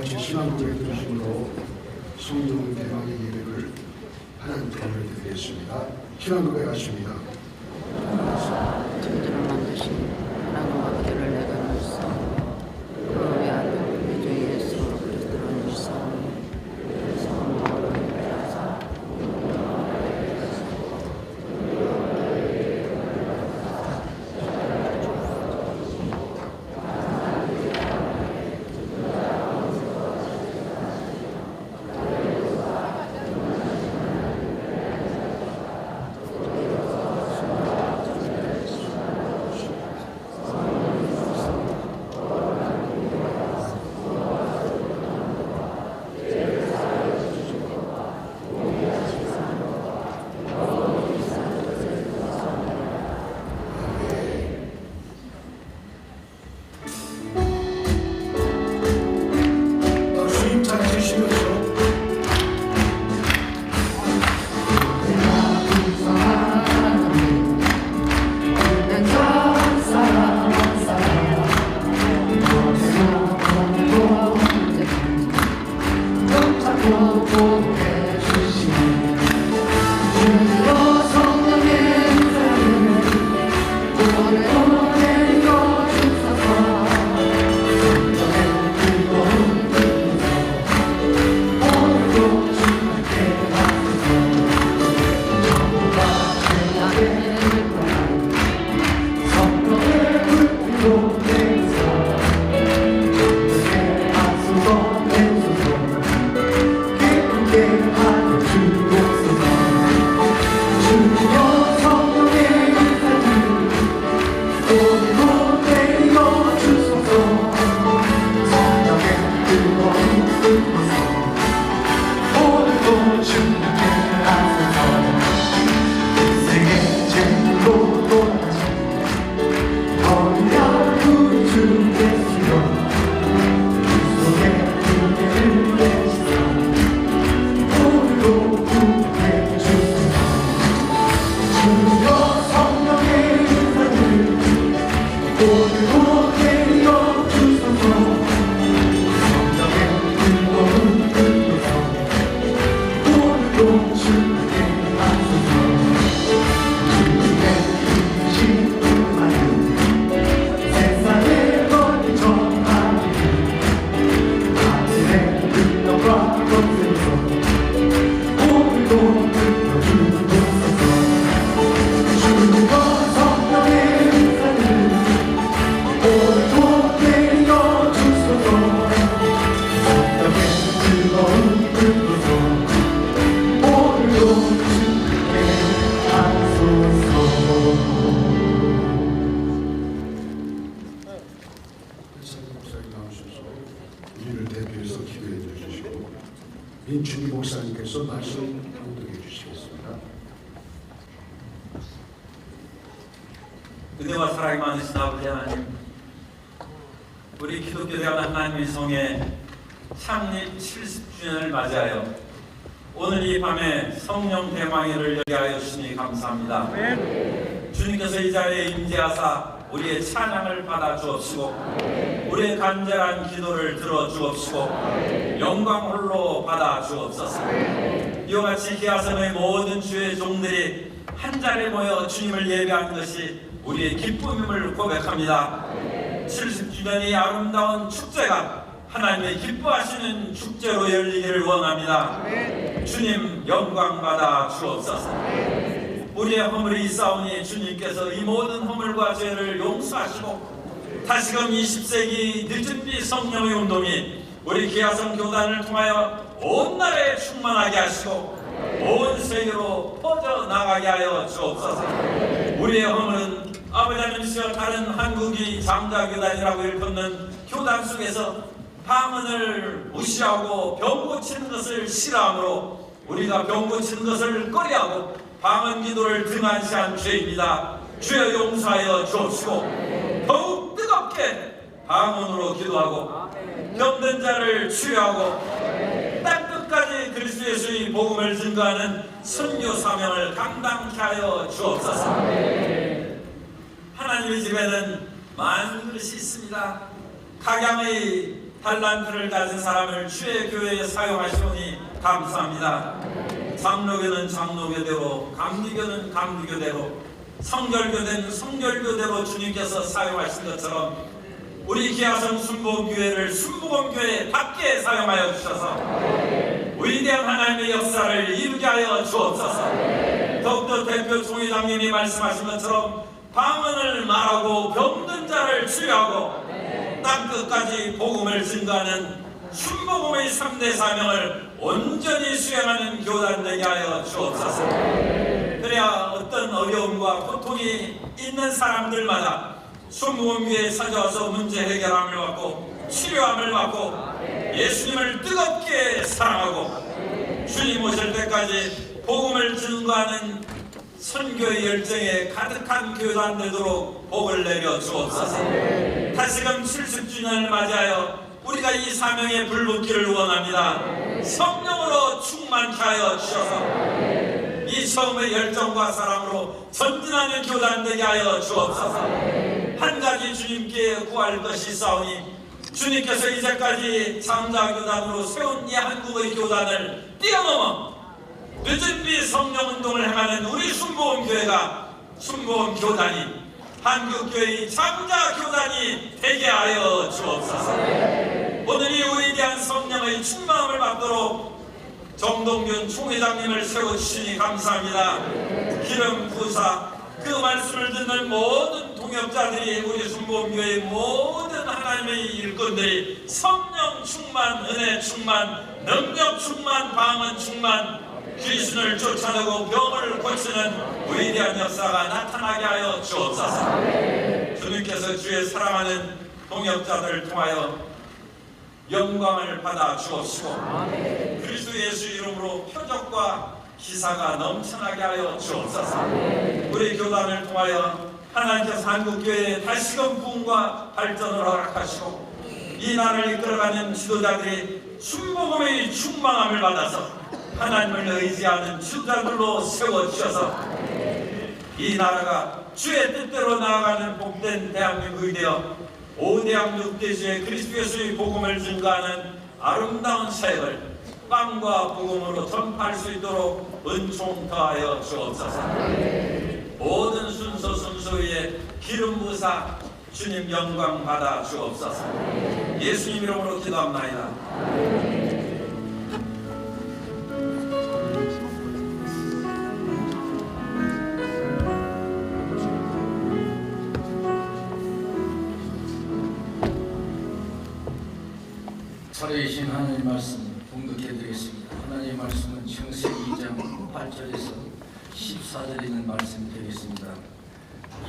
같이 신앙고백 중심으로 성령 대망의 예배를 하나님께 올려드리겠습니다. 신앙고백 하십니다. 천지를 만드신 하나님과 그들을 내가 믿사 그 외아들 우리 주 예수 그리스도를 믿사오니 성령으로 인하사 민춘희 목사님께서 말씀 교독해 주시겠습니다. 은혜와 사랑이 많으신 아버지 하나님, 우리 기독교 대학 하나님의 성의 창립 70주년을 맞이하여 오늘 이 밤에 성령 대망회를 열게 하여 주시니 감사합니다. 주님께서 이 자리에 임재하사 우리의 찬양을 받아 주옵시고 우리의 간절한 기도를 들어 주옵시고 영광 홀로 받아 주옵소서. 이와 같이 기아섬의 모든 주의 종들이 한 자리에 모여 주님을 예배하는 것이 우리의 기쁨임을 고백합니다. 70주년의 아름다운 축제가 하나님의 기뻐하시는 축제로 열리기를 원합니다. 주님 영광 받아 주옵소서. 우리의 허물이 있사오니 주님께서 이 모든 허물과 죄를 용서하시고 다시금 20세기 늦은비 성령의 운동이 우리 기아성 교단을 통하여 온 나라에 충만하게 하시고 온 세계로 퍼져나가게 하여 주옵소서. 우리의 허물은 아버지 하나님이시여 다른 한국이 장자교단이라고 일컫는 교단 속에서 방언을 무시하고 병 고치는 것을 싫어하므로 우리가 병 고치는 것을 꺼려하고 방언 기도를 등한시한 죄입니다. 주여 용서하여 주옵시고 더욱 뜨겁게 방언으로 기도하고 병든 자를 치유하고 땅끝까지 그리스도 예수의 복음을 증거하는 선교 사명을 감당케 하여 주옵소서. 하나님의 집에는 많은 것이 있습니다. 각양의 달란트를 가진 사람을 주의 교회에 사용하시오니 감사합니다. 장로교는 장로교대로, 감리교는 감리교대로, 성결교대는 성결교대로 주님께서 사용하신 것처럼 우리 기아성 순복음교회를 순복음교회답게 사용하여 주셔서 위대한 하나님의 역사를 이루게 하여 주옵소서. 더욱더 대표 총회장님이 말씀하신 것처럼 방언을 말하고 병든 자를 치유하고 땅끝까지 복음을 증거하는 순복음의 3대 사명을 온전히 수행하는 교단 되게 하여 주옵소서. 그래야 어떤 어려움과 고통이 있는 사람들마다 순복음교회에 찾아와서 문제 해결함을 받고 치료함을 받고 예수님을 뜨겁게 사랑하고 주님 오실 때까지 복음을 증거하는 선교의 열정에 가득한 교단 되도록 복을 내려 주옵소서. 다시금 70주년을 맞이하여 우리가 이 사명에 불붙기를 원합니다. 성령으로 충만케 하여 주셔서 이 처음의 열정과 사랑으로 전진하는 교단 되게 하여 주옵소서. 한 가지 주님께 구할 것이 있사오니 주님께서 이제까지 장자교단으로 세운 이 한국의 교단을 뛰어넘어 늦은 비 성령운동을 행하는 우리 순복음교회가 순복음교단이 한국교회의 장자교단이 되게 하여 주옵소서. 오늘 이 위대한 성령의 충만함을 받도록 정동균 총회장님을 세워주시니 감사합니다. 기름 부사 그 말씀을 듣는 모든 동역자들이 우리 순복음교회의 모든 하나님의 일꾼들이 성령 충만, 은혜 충만, 능력 충만, 방언 충만, 귀신을 쫓아내고 병을 고치는 위대한 역사가 나타나게 하여 주옵소서. 주님께서 주의 사랑하는 동역자들을 통하여 영광을 받아 주옵시고 그리스도 예수 이름으로 표적과 기사가 넘쳐나게 하여 주옵소서. 우리 교단을 통하여 하나님께서 한국교회에 다시금 부흥과 발전을 허락하시고 이 나라를 이끌어가는 지도자들이 순복음의 충만함을 받아서 하나님을 의지하는 지도자들로 세워주셔서 이 나라가 주의 뜻대로 나아가는 복된 대한민국이 되어 5대양 6대주의 그리스도 예수의 복음을 증거하는 아름다운 사역을 빵과 복음으로 전파할 수 있도록 은총 더하여 주옵소서. 모든 순서 위에 기름 부사 주님 영광 받아 주옵소서. 예수님 이름으로 기도합나이다. 살아계신 하나님 말씀 봉독해드리겠습니다. 하나님의 말씀은 창세기 2장 8절에서 14절에 있는 말씀이 되겠습니다.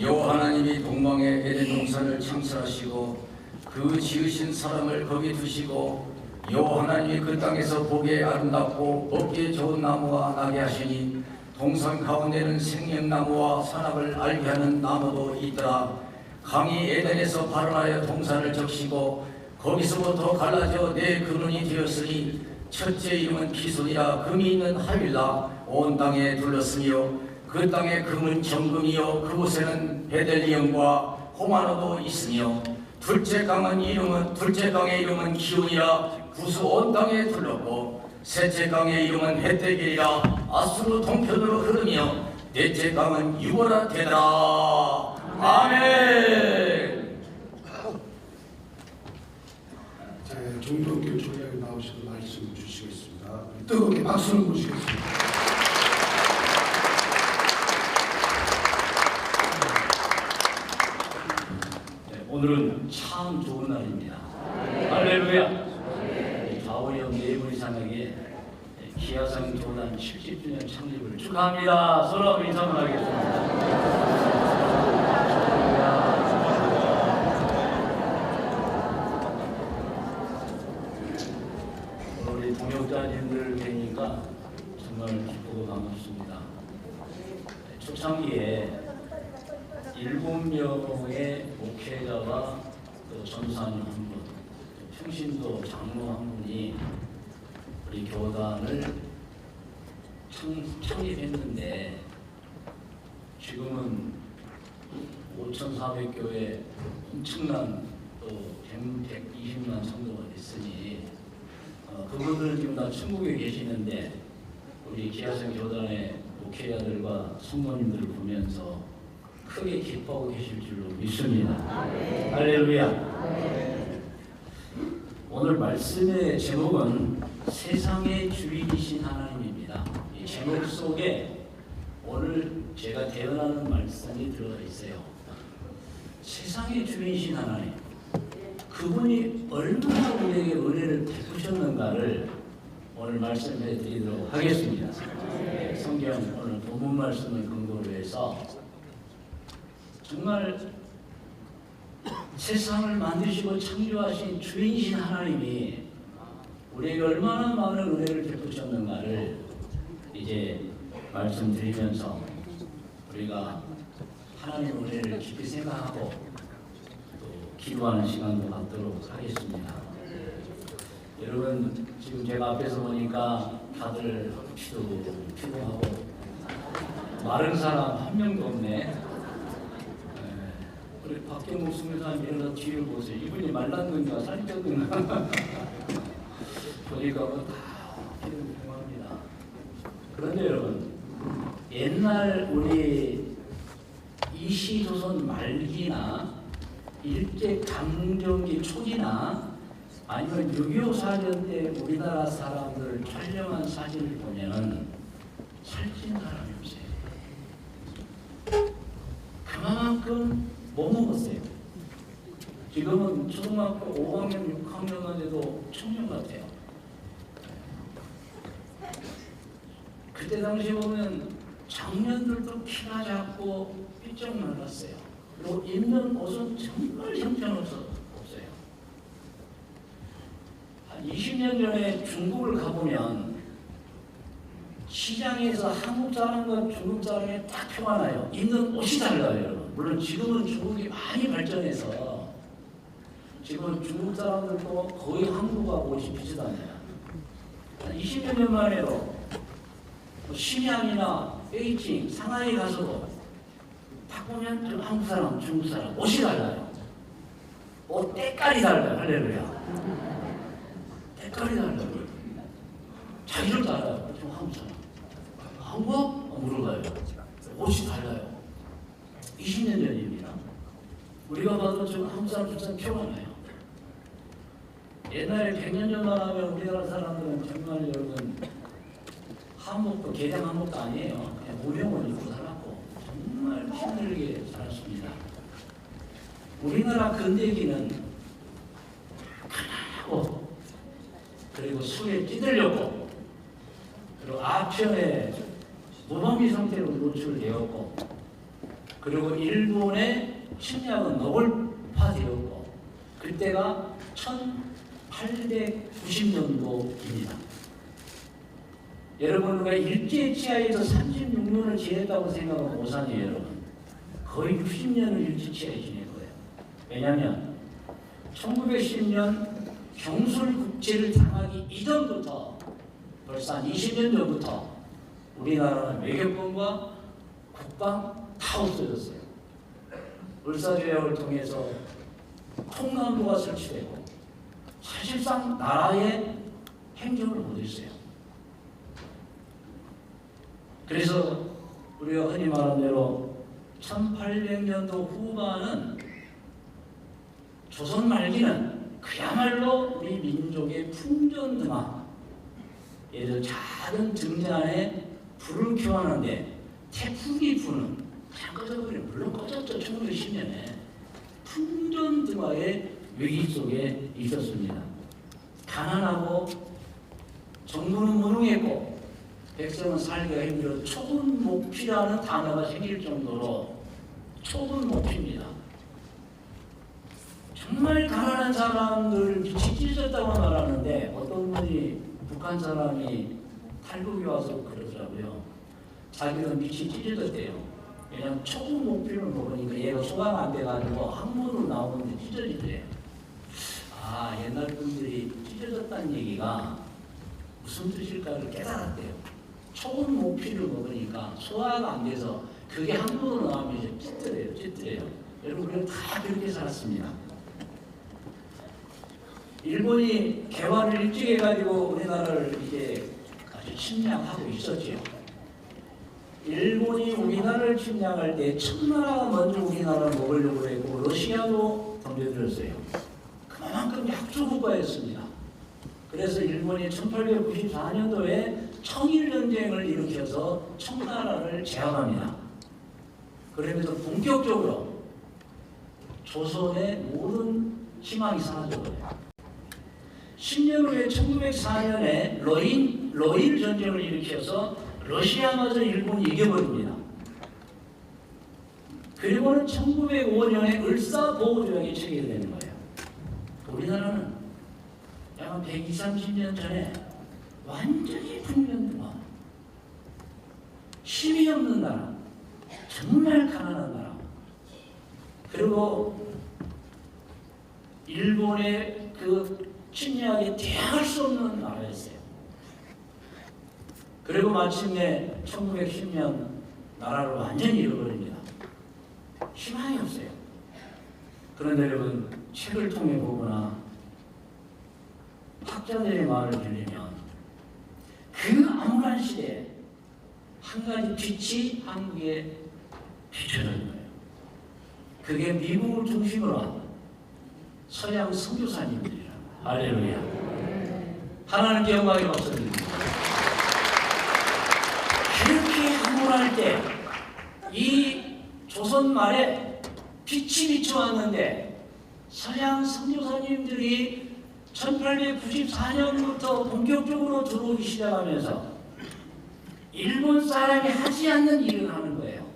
여호와 하나님이 동방의 에덴 동산을 창설하시고 그 지으신 사람을 거기 두시고 여호와 하나님이 그 땅에서 보기에 아름답고 먹기에 좋은 나무와 나게 하시니 동산 가운데는 생명나무와 선악을 알게 하는 나무도 있더라. 강이 에덴에서 발원하여 동산을 적시고 거기서부터 갈라져 네 근원이 되었으니 첫째 이름은 기손이라 금이 있는 하윌라 온 땅에 둘렀으며 그 땅의 금은 정금이요 그곳에는 베델리엄과 호마노도 있으며 둘째 강의 이름은 기온이라 구수 온 땅에 둘렀고 셋째 강의 이름은 헷데길이라 아수르 동편으로 흐르며 넷째 강은 유보라 되더라. 아멘. 정동균 총장이 나오셔서 말씀을 주시겠습니다. 뜨겁게 박수를 모시겠습니다. 네, 오늘은 참 좋은 날입니다. 할렐루야. 좌우영 네이버리 사명의 기아성 교단 70주년 창립을 축하합니다. 서로 한번 인사 한번 하겠습니다. 동역자님들 뵈니까 정말 기쁘고 반갑습니다. 초창기에 7명의 목회자와 또 전사님 한 분, 평신도 장로 한 분이 우리 교단을 창립했는데 지금은 5,400교회 엄청난 또 또 120만 성도가 됐으니 그분들 지금 다 천국에 계시는데 우리 기아성 교단의 목회자들과 성도님들을 보면서 크게 기뻐하고 계실 줄로 믿습니다. 할렐루야. 오늘 말씀의 제목은 세상의 주인이신 하나님입니다. 이 제목 속에 오늘 제가 대언하는 말씀이 들어가 있어요. 세상의 주인이신 하나님, 그분이 얼마나 우리에게 은혜를 베푸셨는가를 오늘 말씀해 드리도록 하겠습니다. 성경 오늘 본문 말씀을 근거로 해서 정말 세상을 만드시고 창조하신 주인이신 하나님이 우리에게 얼마나 많은 은혜를 베푸셨는가를 이제 말씀드리면서 우리가 하나님의 은혜를 깊이 생각하고 또 기도하는 시간도 갖도록 하겠습니다. 여러분 지금 제가 앞에서 보니까 다들 피곤하고 마른 사람 한 명도 없네. 우리 박경목 수무사님 일어나 뒤를 보세요. 이분이 말랐는가 살이 쪘는가 보니까 다 피곤합니다. 그런데 여러분 옛날 우리 이시조선 말기나 일제강점기 초기나 아니면 6.25 사전 때 우리나라 사람들 촬영한 사진을 보면은 살찐 사람이 없어요. 그만큼 못 먹었어요. 지금은 초등학교 5학년, 6학년만 돼도 청년 같아요. 그때 당시에 보면 장년들도 키가 작고 삐쩍 말랐어요. 그리고 입는 옷은 정말 형편없어요. 한 20년 전에 중국을 가보면 시장에서 한국 사람과 중국 사람이 딱 표가 나요. 입는 옷이 달라요, 여러분. 물론 지금은 중국이 많이 발전해서 지금은 중국 사람들도 거의 한국하고 옷이 비슷하네요. 한 20년 전만 해도 심양이나 베이징, 상하이 가서도 딱 보면 좀 한국 사람, 중국 사람 옷이 달라요. 옷 때깔이 달라요. 할렐루야. 때깔이 달라요. 자기들도 알아요. 좀 한국 사람. 한국? 물어봐요. 옷이 달라요. 20년 전입니다. 우리가 봐도 지금 한국 사람 비슷한 표가 나요. 옛날에 100년 전만 하면 우리나라 사람들은 정말 여러분 한복도 개장 한복도 아니에요. 그냥 모형을 입고 살았고 정말 힘들게 살았습니다. 우리나라 근대기는 가난하고 그리고 수에 찌들렸고 그리고 아편에 무방비 상태로 노출되었고 그리고 일본의 침략은 노골화되었고 그때가 1890년도입니다. 여러분 우리가 일제치하에서 36년을 지냈다고 생각하면 오산이에요. 여러분 거의 60년을 일제치하에 지낸 거예요. 왜냐하면 1910년 경술국제를 당하기 이전부터 벌써 한 20년 전부터 우리나라는 외교권과 국방 다 없어졌어요. 을사조약을 통해서 통감도가 설치되고 사실상 나라의 행정을 못했어요. 그래서 우리가 흔히 말하는 대로 1800년도 후반은 조선 말기는 그야말로 우리 민족의 풍전등화 예를 들어 작은 등잔에 불을 켜하는데 태풍이 부는 그냥 꺼져버려. 물론 꺼졌죠. 1910년에 풍전등화의 위기 속에 있었습니다. 가난하고 정부는 무능했고 백성은 살기가 힘들어 초분목피라는 단어가 생길 정도로 초분목피입니다. 정말 가난한 사람들 밑이 찢어졌다고 말하는데 어떤 분이 북한 사람이 탈북이 와서 그러더라고요. 자기는 밑이 찢어졌대요. 왜냐하면 초분목피를 먹으니까 얘가 소화가 안 돼가지고 항문으로 나오는데 찢어지더래요. 아, 옛날 분들이 찢어졌다는 얘기가 무슨 뜻일까를 깨달았대요. 초분목피를 먹으니까 소화가 안 돼서 그게 항문으로 나오면 이제 찢더래요. 여러분 우리는 다 그렇게 살았습니다. 일본이 개화를 일찍 해가지고 우리나라를 이제 아주 침략하고 있었지요. 일본이 우리나라를 침략할 때 청나라가 먼저 우리나라를 먹으려고 했고 러시아도 덤벼들었어요. 그만큼 약소국가였습니다. 그래서 일본이 1894년도에 청일전쟁을 일으켜서 청나라를 제압합니다. 그러면서 본격적으로 조선의 모든 희망이 사라져버려요. 10년 후에 1904년에 러일 전쟁을 일으켜서 러시아마저 일본이 이겨버립니다. 그리고는 1905년에 을사보호조약이 체결되는 거예요. 우리나라는 약 120, 30년 전에 완전히 국면등화, 힘이 없는 나라, 정말 가난한 나라, 그리고 일본의 그 침략에 대항할 수 없는 나라였어요. 그리고 마침내 1910년 나라를 완전히 잃어버립니다. 희망이 없어요. 그런데 여러분, 책을 통해 보거나 학자들의 말을 들으면 그 암울한 시대에 한 가지 빛이 한국에 비춰지는 거예요. 그게 미국을 중심으로 한 서양 선교사님들이라. 할렐루야. 하나님께 영광의 박수 드립니다. 그렇게 암울할 때 이 조선 말에 빛이 비춰왔는데 서양 선교사님들이 1894년부터 본격적으로 들어오기 시작하면서 일본 사람이 하지 않는 일을 하는 거예요.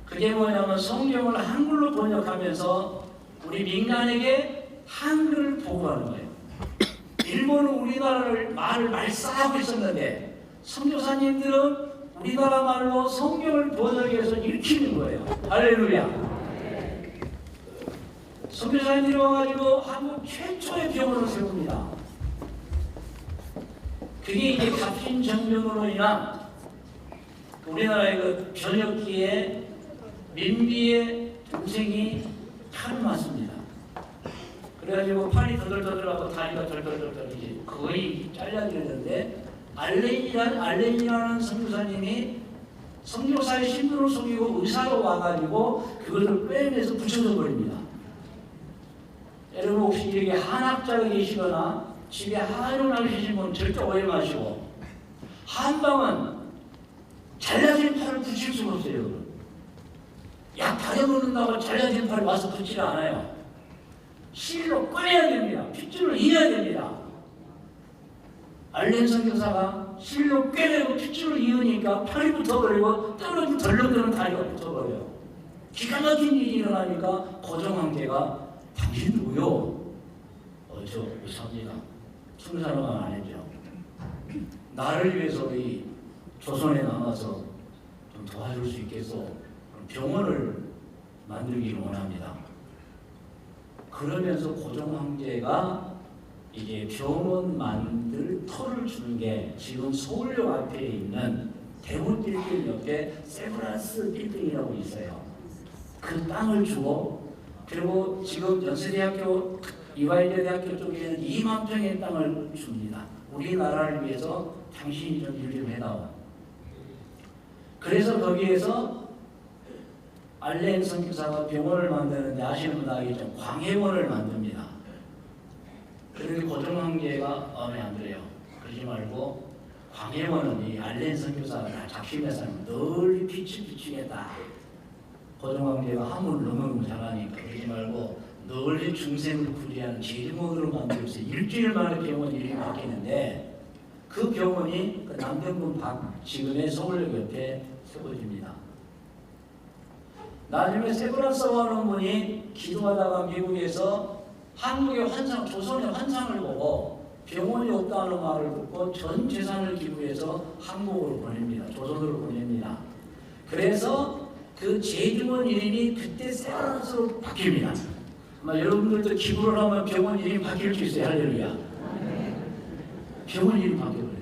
그게 뭐냐면 성경을 한글로 번역하면서 우리 민간에게 한글을 보고하는 거예요. 일본은 우리나라를 말을 말싸하고 있었는데 선교사님들은 우리나라 말로 성경을 번역해서 읽히는 거예요. 할렐루야. 선교사님들이 와가지고 한국 최초의 병원을 세웁니다. 그게 이제 갑신정변으로 인한 우리나라의 그 변혁기에 민비의 동생이 칼을 맞습니다. 그래가지고 팔이 더덜더덜하고 다리가 덜덜덜덜 이제 거의 잘라지는데 알렌이라는 선교사님이 선교사의 신분을 속이고 의사로 와가지고 그것을 빼내서 붙여줘 버립니다. 여러분 혹시 여기 한학자가 계시거나 집에 한의원을 계신 분 절대 오해 마시고 한방은 잘라진 팔을 붙일 수가 없어요. 약 다려먹는다고 잘라진 팔이 와서 붙지를 않아요. 실로 꺼내야 됩니다. 핏줄을 이어야 됩니다. 알렌 선교사가 실로 꿰내고 핏줄을 이으니까 팔이 붙어버리고 떨어진 덜렁거리는 다리가 붙어버려요. 기가 막힌 일이 일어나니까 고종황제가 당신 누구요? 저 의사입니다. 충사로만 안 했죠. 나를 위해서 우리 조선에 남아서 좀 도와줄 수 있겠소? 병원을 만들기를 원합니다. 그러면서 고종황제가 이제 병원 만들 터를 주는 게 지금 서울역 앞에 있는 대문 빌딩 옆에 세브란스 빌딩이라고 있어요. 그 땅을 주고 그리고 지금 연세대학교 이화여대 대학교 쪽에는 2만 평의 땅을 줍니다. 우리나라를 위해서 당신이 좀 일 좀 해다오. 그래서 거기에서 알렌 선교사가 병원을 만드는데 아시는 분 알겠죠? 광해원을 만듭니다. 그런데 고종황제가 마음에 안 들어요. 그러지 말고 광해원은 이 알렌 선교사가 다 작심해서 널리 빛을 비추겠다. 고종황제가 한문을 너무너무 잘하니까 그러지 말고 널리 중생을 구제하는 제주문으로 만들어서 일주일 만에 병원 이름이 바뀌는데 그 병원이 그 남평군 밖 지금의 서울역 옆에 세워집니다. 나중에 세브란스라고 하는 분이 기도하다가 미국에서 한국의 환상, 조선의 환상을 보고 병원이 없다는 말을 듣고 전 재산을 기부해서 한국으로 보냅니다. 조선으로 보냅니다. 그래서 그 제주원 이름이 그때 세브란스로 바뀝니다. 아마 여러분들도 기부를 하면 병원 이름이 바뀔 수 있어요. 할렐루야. 병원 이름이 바뀌어버려요.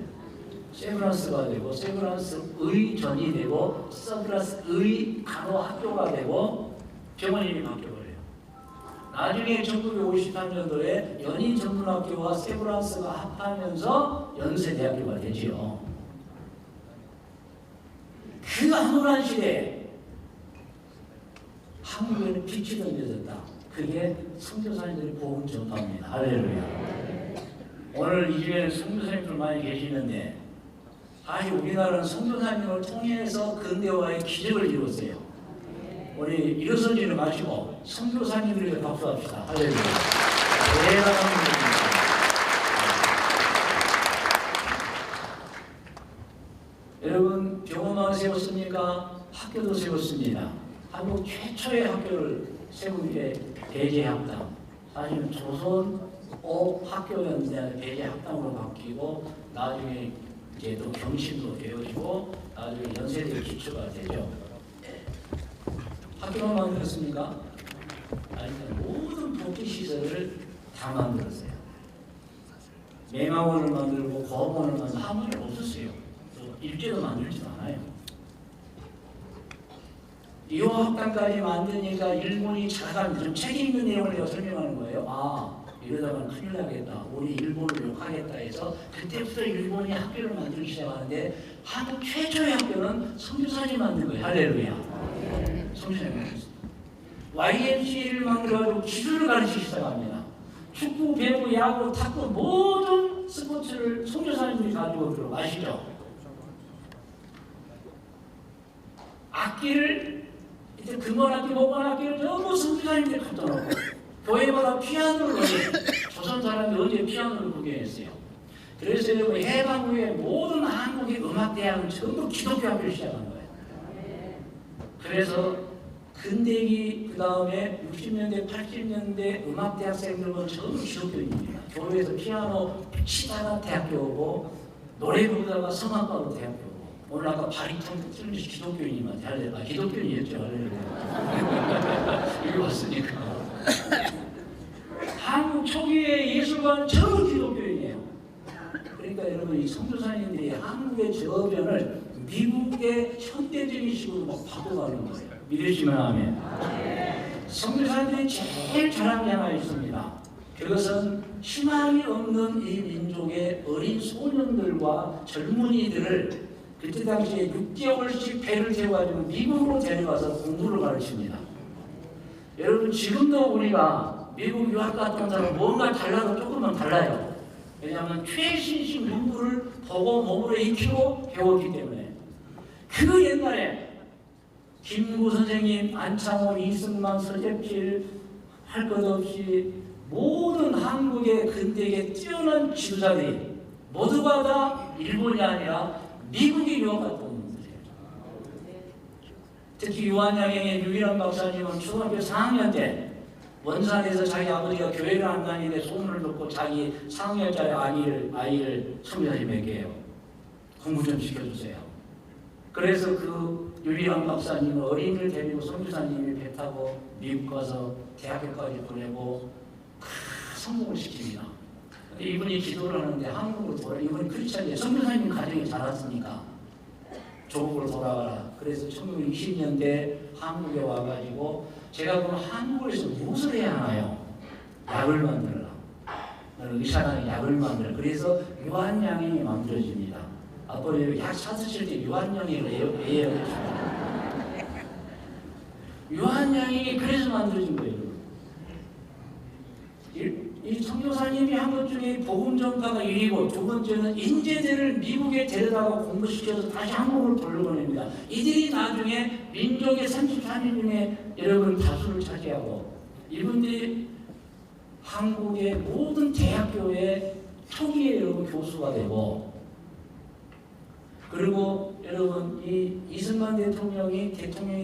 세브란스가 되고 세브란스의 전이 되고 세브란스의 간호학교가 되고 병원 이름이 바뀌어버려요. 나중에 1953년도에 연인전문학교와 세브란스가 합하면서 연세대학교가 되지요. 그 암울한 시대에 한국에는 빛이 던져졌다. 그게 선교사님들의 복음 전파입니다. 할렐루야. 오늘 이 중에는 선교사님들 많이 계시는데 우리나라는 선교사님을 통해서 근대화의 기적을 이뤘어요. 우리 일어서지는 마시고 선교사님들에게 박수합시다. 할렐루야. 대단한 분입니다. 여러분 병원만 세웠습니까? 학교도 세웠습니다. 한국 최초의 학교를 세운 게 대제학당. 사실은 조선 학교였는데 대제학당으로 바뀌고 나중에 이제 또 경신도 되어지고 나중에 연세대 기초가 되죠. 학교만 만들었습니까? 아니, 모든 복지시설을 다 만들었어요. 맹학원을 만들고 거학원을 만들고 학원이 없었어요. 일제도 만들지도 않아요. 이호학당까지 만드니까 일본이 잘하면 좀 책임 있는 내용을 내가 설명하는 거예요. 이러다가는 큰일 나겠다. 우리 일본을 욕하겠다 해서 그때부터 일본이 학교를 만들기 시작하는데 한국 최초의 학교는 선교사님이 만든 거예요. 할렐루야. 선교사님이 만들었어요. YMCA를 만들어가지고 기술을 가르치기 시작합니다. 축구, 배구, 야구, 탁구 모든 스포츠를 선교사님들이 가지고 들어 아시죠? 악기를 이제 금번악기, 목번악기를 전부 선교사님들이 갖다 놓고 교회마다 피아노를 조선 사람들이 언제 피아노를 구경했어요. 그래서 여러분 해방 후에 모든 한국의 음악대학은 전부 기독교 학교를 시작한 거예요. 그래서 근대기 그 다음에 60년대, 80년대 음악대학생들은 전부 기독교인입니다. 교회에서 피아노 치다가 대학교 오고 노래 부르다가 성악가로 대학교 오고 오늘 아까 바리톤 틀면서 기독교인님한테 할래요. 기독교인이었죠. 여기 왔으니까. 한국 초기의 예술가는 전부 기독교인이에요. 그러니까 여러분 이 선교사님들이 한국의 저변을 미국의 현대적인 식으로 막 바꿔가는 거예요. 믿으시면 아멘. 선교사님들이 제일 잘하는 게 하나 있습니다. 그것은 희망이 없는 이 민족의 어린 소년들과 젊은이들을 그때 당시에 6개월씩 배를 태워가지고 미국으로 데려가서 공부를 가르칩니다. 여러분 지금도 우리가 미국 유학 갔던 사람 뭔가 달라도 조금만 달라요. 왜냐하면 최신식 문구를 보고 몸으로 익히고 배웠기 때문에. 그 옛날에 김구 선생님, 안창호, 이승만, 서재필 할 것 없이 모든 한국의 근대의 뛰어난 지도자들이 모두가 다 일본이 아니라 미국에 유학 갔던 분들이에요. 특히 유한양행의 유일한 박사님은 초등학교 4학년 때 원산에서 자기 아버지가 교회를 안 다니는데 소문을 듣고 자기 4학년짜리 아이를 선교사님에게 해요. 공부 좀 시켜주세요. 그래서 그 유리한 박사님은 어린이를 데리고 선교사님이 배 타고 미국 가서 대학교까지 보내고 성공을 시킵니다. 근데 이분이 기도를 하는데 한국으로 돌아 이분이 크리스찬이에요. 선교사님 가정이 자랐으니까 조국으로 돌아가라. 그래서 1920년대 한국에 와가지고 제가 그럼 한국에서 무엇을 해야 하나요? 약을 만들라. 나는 의사는 약을 만들라. 그래서 유한양행이 만들어집니다. 앞으로 약 사드실 때 유한양행을 예약해줍니다. 유한양행이 그래서 만들어진 거예요. 이 선교사님이 한 것 중에 복음 전파가 1위고 두 번째는 인재들을 미국에 데려다가 공부시켜서 다시 한국으로 돌려보냅니다. 이들이 나중에 민족의 33인 중에 여러분 다수를 차지하고 이분들이 한국의 모든 대학교의 초기에 여러분 교수가 되고 그리고 여러분 이 이승만 대통령이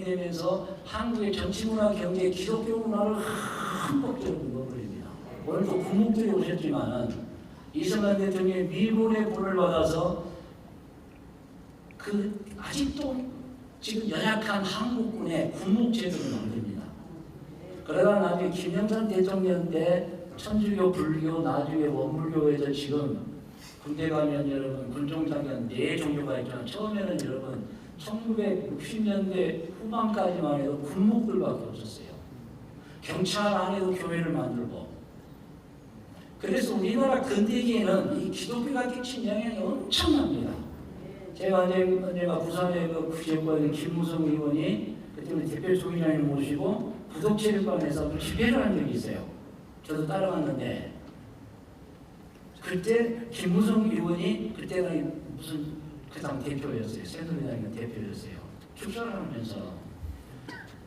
되면서 한국의 정치문화, 경제, 기독교 문화를 한국적으로 넣어버립니다. 오늘도 국무들이 오셨지만은 이승만 대통령이 미군의 보를 받아서 그 아직도 지금 연약한 한국군의 군목제도를 만듭니다. 그러다 나중에 김영삼 대통령 때 천주교, 불교, 나중에 원불교에서 지금 군대 가면 여러분 군종당은 4종교가 있잖아요. 처음에는 여러분 1960년대 후반까지만 해도 군목들밖에 없었어요. 경찰 안에도 교회를 만들고. 그래서 우리나라 근대기에는 이 기독교가 끼친 영향이 엄청납니다. 제가 언제가 부산의 그 구제권 김무성 의원이 그때는 대표 총회장을 모시고 구독체육관에서 집회를 한 적이 있어요. 저도 따라갔는데 그때 김무성 의원이 그때는 무슨 그 당 대표였어요. 새누리당의 대표였어요. 축사를 하면서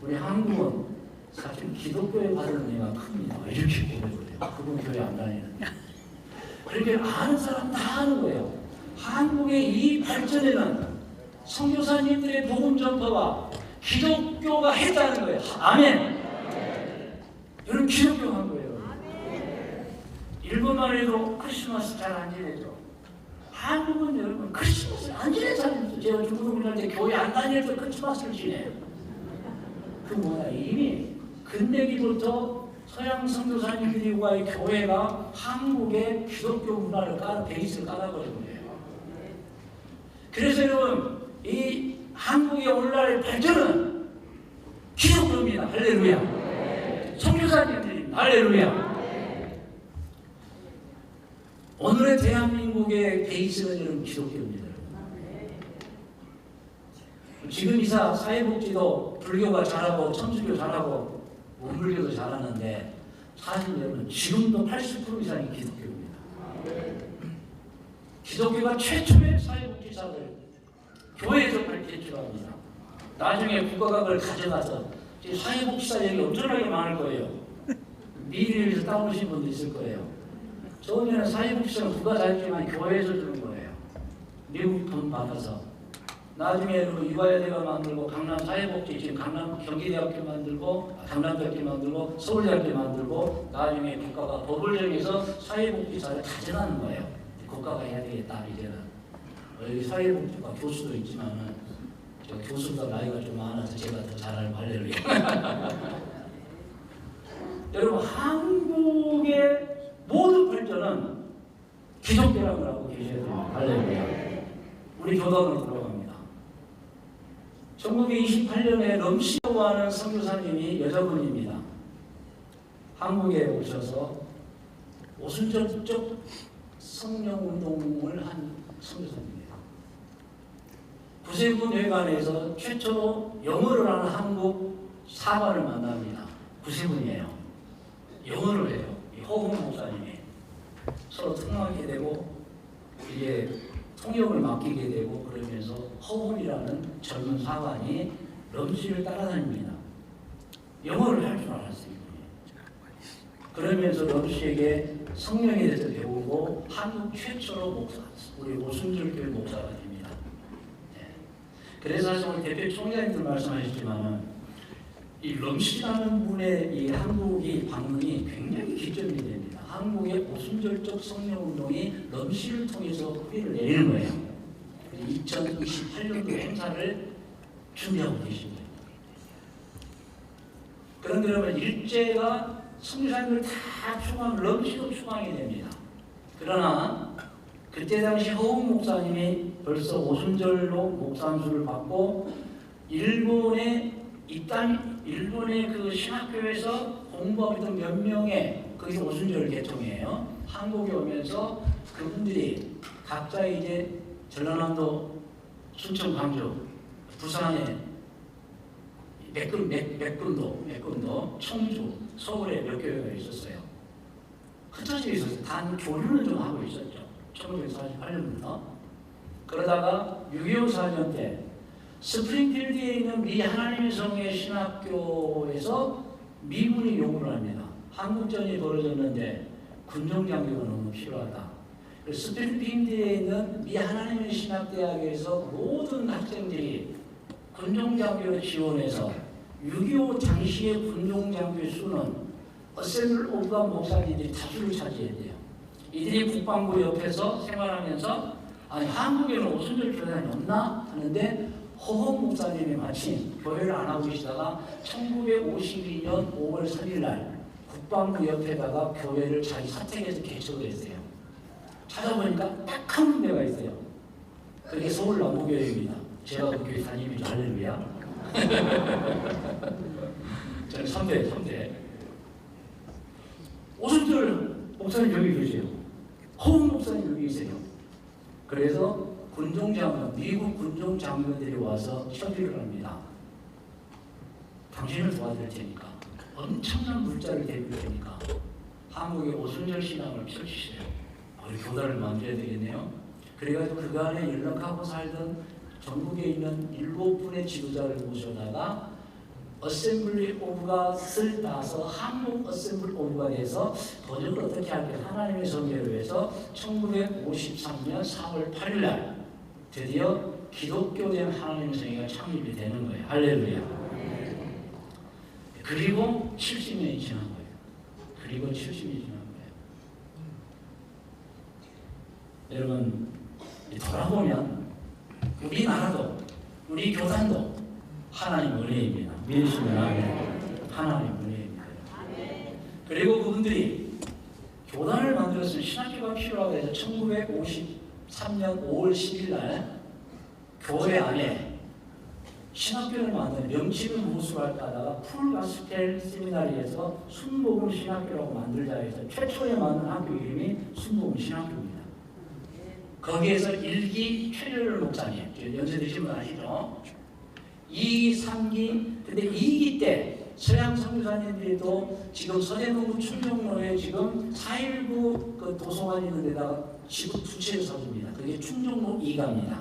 우리 한국은 사실 기독교에 받은 은혜가 큽니다. 이렇게 보여줘요. 그분 교회 안 다니는데. 그렇게 아는 사람 다 아는 거예요. 한국의 이 발전에는 선교사님들의 복음 전파와 기독교가 했다는 거예요. 아멘. 여러분 기독교 한 거예요. 일본만 해도 크리스마스 잘 안 지내죠. 한국은 여러분 크리스마스 안 지내잖아요. 제가 중국을 갈 때 교회 안 다닐 때 크리스마스를 지내요. 그 뭐야 이미 근대기부터 서양 선교사님들과의 교회가 한국의 기독교 문화를 베이스를 깔아버린 거예요. 그래서 여러분 이 한국의 오늘날 발전은 기독교입니다. 할렐루야. 선교사님들입니다. 할렐루야. 오늘의 대한민국의 베이스는 여러분 기독교입니다. 지금 이 사회복지도 불교가 잘하고 천주교 잘하고 원불교도 잘하는데 사실 여러분 지금도 80% 이상이 기독교입니다. 기독교가 최초의 사회복지사를 교회에서 발표합니다. 나중에 국가가 그걸 가져가서 사회복지사 얘기 엄청나게 많을 거예요. 미리를 위해서 따오신 분도 있을 거예요. 처음에는 사회복지사는 국가 자유지만 교회에서 주는 거예요. 미국 돈 받아서. 나중에 이화여대가 만들고 강남 사회복지 지금 강남 경기대학교 만들고 강남대학교 만들고 서울대학교 만들고 나중에 국가가 법을 정해서 사회복지사를 가져가는 거예요. 국가가 해야 되겠다 이제는. 여기 사회복지과 교수도 있지만은 저 교수보다 나이가 좀 많아서 제가 더 잘 알고 할렐루야. 여러분 한국의 모든 발전은 기독교라고 하고 계셔야 돼요. 할렐루야. 우리 교단으로 들어갑니다. 1928년에 럼시오라고 하는 선교사님이 여자분입니다. 한국에 오셔서 오순절적 성령운동을 한 선교사님입니다. 구세군 회관에서 최초로 영어를 하는 한국 사관을 만납니다. 구세군이에요. 영어를 해요. 허훈 목사님이 서로 통하게 되고 이제 통역을 맡기게 되고 그러면서 허훈이라는 젊은 사관이 럼시를 따라다닙니다. 영어를 할 줄 알았어요. 그러면서 럼시에게 성령에 대해서 배우고 한국 최초로 목사, 우리 오순절교회 목사가 됩니다. 네. 그래서 사실 우리 대표 총장님들 말씀하셨지만은 이 럼시라는 분의 이 한국이 방문이 굉장히 기점이 됩니다. 한국의 오순절적 성령운동이 럼시를 통해서 뿌리를 내리는 거예요. 2028년도 행사를 준비하고 계신 거예요. 그런데 여러분 일제가 선교사님을 다 추방, 럼시도 추방이 됩니다. 그러나 그때 당시 허웅 목사님이 벌써 오순절로 목산수를 받고 일본의 그 신학교에서 공부하고 있던 몇 명의 그게 오순절 개통이에요. 한국에 오면서 그분들이 각자 이제 전라남도, 순천, 광주, 부산에 맥금도, 청주, 서울에 몇 교회가 있었어요. 흩어져 있었어요. 단 교류는 좀 하고 있었죠. 1948년부터. 그러다가 6.25 사전 때 스프링필드에 있는 미 하나님의 성의 신학교에서 미군이 요구를 합니다. 한국전이 벌어졌는데 군정장교가 너무 필요하다. 스프링필드에 있는 미 하나님의 신학대학에서 모든 학생들이 군정장교를 지원해서 6.25 당시의 군정장교의 수는 어셈블 오브 갓 목사님들이 다수를 차지했대요. 이들이 국방부 옆에서 생활하면서 아니 한국에는 오순절 교단이 없나 하는데 허헌 목사님이 마침 교회를 안 하고 계시다가 1952년 5월 3일 날 국방부 옆에다가 교회를 자기 사택에서 개척을 했어요. 찾아보니까 딱 한 군데가 있어요. 그게 서울 남부교회입니다. 제가 그 교회 다니면서 할렐루야. 저는 3대. 오순절 목사님 여기 계세요. 허운 목사님 여기 계세요. 그래서 군종장관, 미국 군종장관들이 와서 협의를 합니다. 당신을 도와줄 테니까, 엄청난 물자를 대줄 테니까 한국의 오순절 신앙을 펼치세요. 우리 교단을 만들어야 되겠네요. 그래가지고 그간에 연락하고 살던 전국에 있는 7분의 지도자를 모셔다가 어셈블리 오브 갓을 따서 한국 어셈블리 오브 갓에서 번역을 어떻게 할까 하나님의 섭리를 위해서 1953년 4월 8일 날 드디어 기독교된 하나님의 성회가 창립이 되는 거예요. 할렐루야. 그리고 70년이 지난 거예요. 그리고 70년이 지난 거예요. 여러분, 돌아보면 우리나라도 우리 교단도 하나님 은혜입니다. 믿으시면 아멘. 하나님 은혜입니다. 그리고 그분들이 교단을 만들었을 신학교가 필요하고 해서 1953년 5월 10일 날 교회 안에 신학교를 만드는 명칭을 무엇으로 하다가 풀가스펠 세미나리에서 순복음 신학교라고 만들자 해서 최초에 만든 학교 이름이 순복음 신학교입니다. 거기에서 1기 최렬 목사님, 연세 드신 분 아시죠? 2기, 3기, 근데 2기 때 서양 선교사님들도 지금 서대문구 충정로에 지금 419 그 도서관 있는 데다가 지금 2채를 사줍니다. 그게 충정로 2가입니다.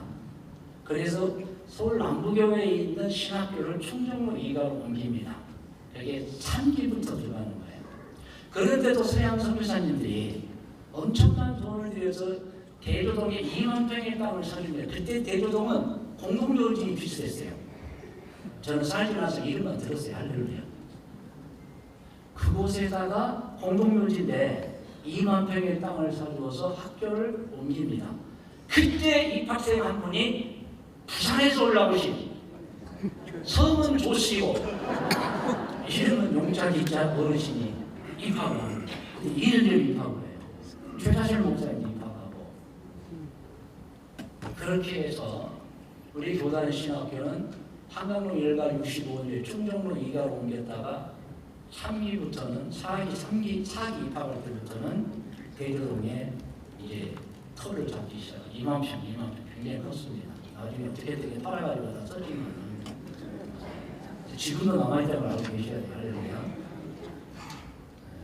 그래서 서울 남부교회에 있는 신학교를 충정로 2가로 옮깁니다. 그게 3기부터 들어가는 거예요. 그런데도 서양 선교사님들이 엄청난 돈을 들여서 대조동에 2만 평의 땅을 사줍니다. 그때 대조동은 공동묘지이 비슷했어요. 저는 살고 나서 이름만 들었어요. 할렐루야. 그곳에다가 공동묘지인데 2만 평의 땅을 사주어서 학교를 옮깁니다. 그때 입학생 한 분이 부산에서 올라오신 성은 조씨고 이름은 용자기자 어르신이 입학을 합니다. 1년 입학을 해요. 최자실 목사님 입학하고. 그렇게 해서 우리 교단의 신학교는 한강로 1가 65년에 충정로 2가로 옮겼다가 3기부터는 4기 입학할 때부터는 대교동에 이제 터를 잡기 시작해요. 2만 평 굉장히 컸습니다. 나중에 어떻게 팔아가지고 다 써지는 겁니다. 지금도 남아있다는 걸 알고 계셔야 돼요. 할렐루야.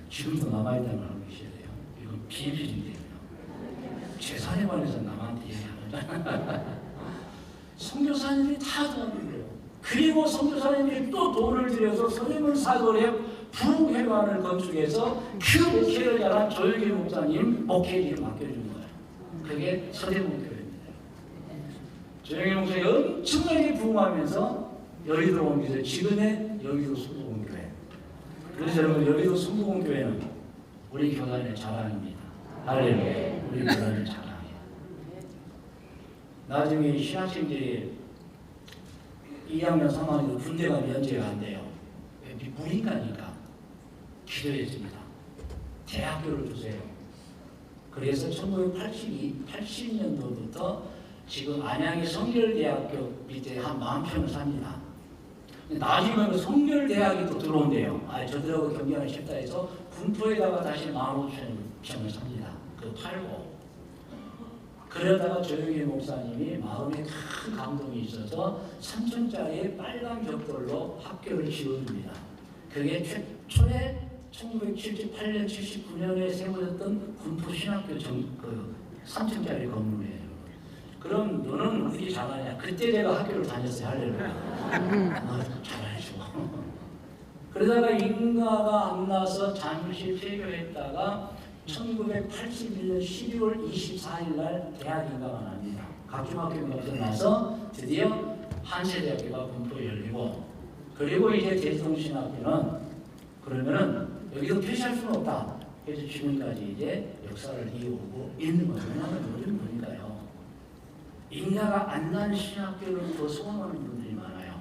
지금도 남아있다는 걸 알고 계셔야 돼요. 이건 비밀인데요. 재산에 관해서 남한테 얘기하는 선교사님들이 다 도와주고요. 그리고 선교사님들이 또 돈을 들여서 서대문 사거리에 부흥회관을 건축해서 그 목회를 잘한 조영기 목사님 목회지를 맡겨준 거예요. 그게 서대문 교회입니다. 조영기 목사님이 엄청나게 부흥하면서 여의도로 옮겨서 지금의 여의도 순복음교회. 그래서 여러분 여의도 순복음교회는 우리 교단의 자랑입니다. 할렐루야. 우리 교단의 자랑이에요. 나중에 신학생들이 2학년 3학년 군대가 면제가 안 돼요. 무인가니까 기도했습니다. 대학교를 주세요. 그래서 1980년도부터 지금 안양의 성결대학교 밑에 한 10,000평을 삽니다. 나중에 성결대학이 또 들어온대요. 저들하고 경쟁하기 쉽다 해서 군포에다가 다시 15,000평을 삽니다. 그 팔고. 그러다가 조영기 목사님이 마음에 큰 감동이 있어서 3층짜리 빨간 벽돌로 학교를 지어줍니다. 그게 최초에 1978년, 79년에 세워졌던 군포 신학교 3층짜리 건물이에요. 그럼 너는 어떻게 잘하냐? 그때 내가 학교를 다녔어요. 할렐루야. 잘하죠. 그러다가 인가가 안 나서 잠시 폐교했다가 1981년 12월 24일 날 대학 인가가 납니다. 각중학교가 끝나서 드디어 한세대학교가 군포에 열리고, 그리고 이제 대성신학교는 그러면은 여기도 표시할 수는 없다. 그래서 지금까지 이제 역사를 이어오고 있는 거예요. 왜냐하면 요즘 보니까요, 인가가 안 난 신학교를 더 소원하는 분들이 많아요.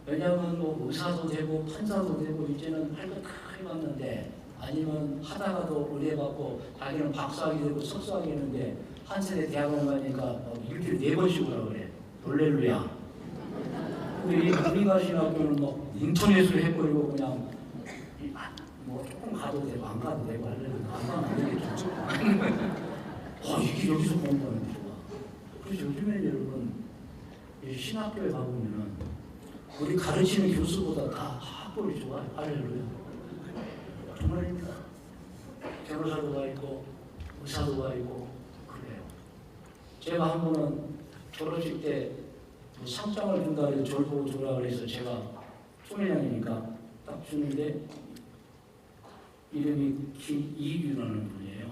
왜냐하면 뭐 의사도 되고 판사도 되고 이제는 할 거 크게 봤는데, 아니면 하다가도 의뢰받고 자기는 박사학위 되고 석사학위 했는데 한 세대 대학원 가니까 일주일에 4번씩 오라 그래. 놀렐루야. 근데 이 우리가 신학교는 뭐 인터넷으로 해버리고 그냥 뭐 조금 가도 되고 안 가도 되고 하려면 안 가면 안 되겠죠. 이게 여기서 공부하는 게 좋아. 그래서 요즘에 여러분 이 신학교에 가보면은 우리 가르치는 교수보다 다 학벌이 좋아요. 할렐루야. 정말입니다. 변호사도 가 있고 의사도 가 있고 그래요. 제가 한 번은 졸업식 때뭐 상장을 준다 해서 저를 보고 주라 그래서 제가 총회장이니까 딱 주는데 이름이 이규라는 분이에요.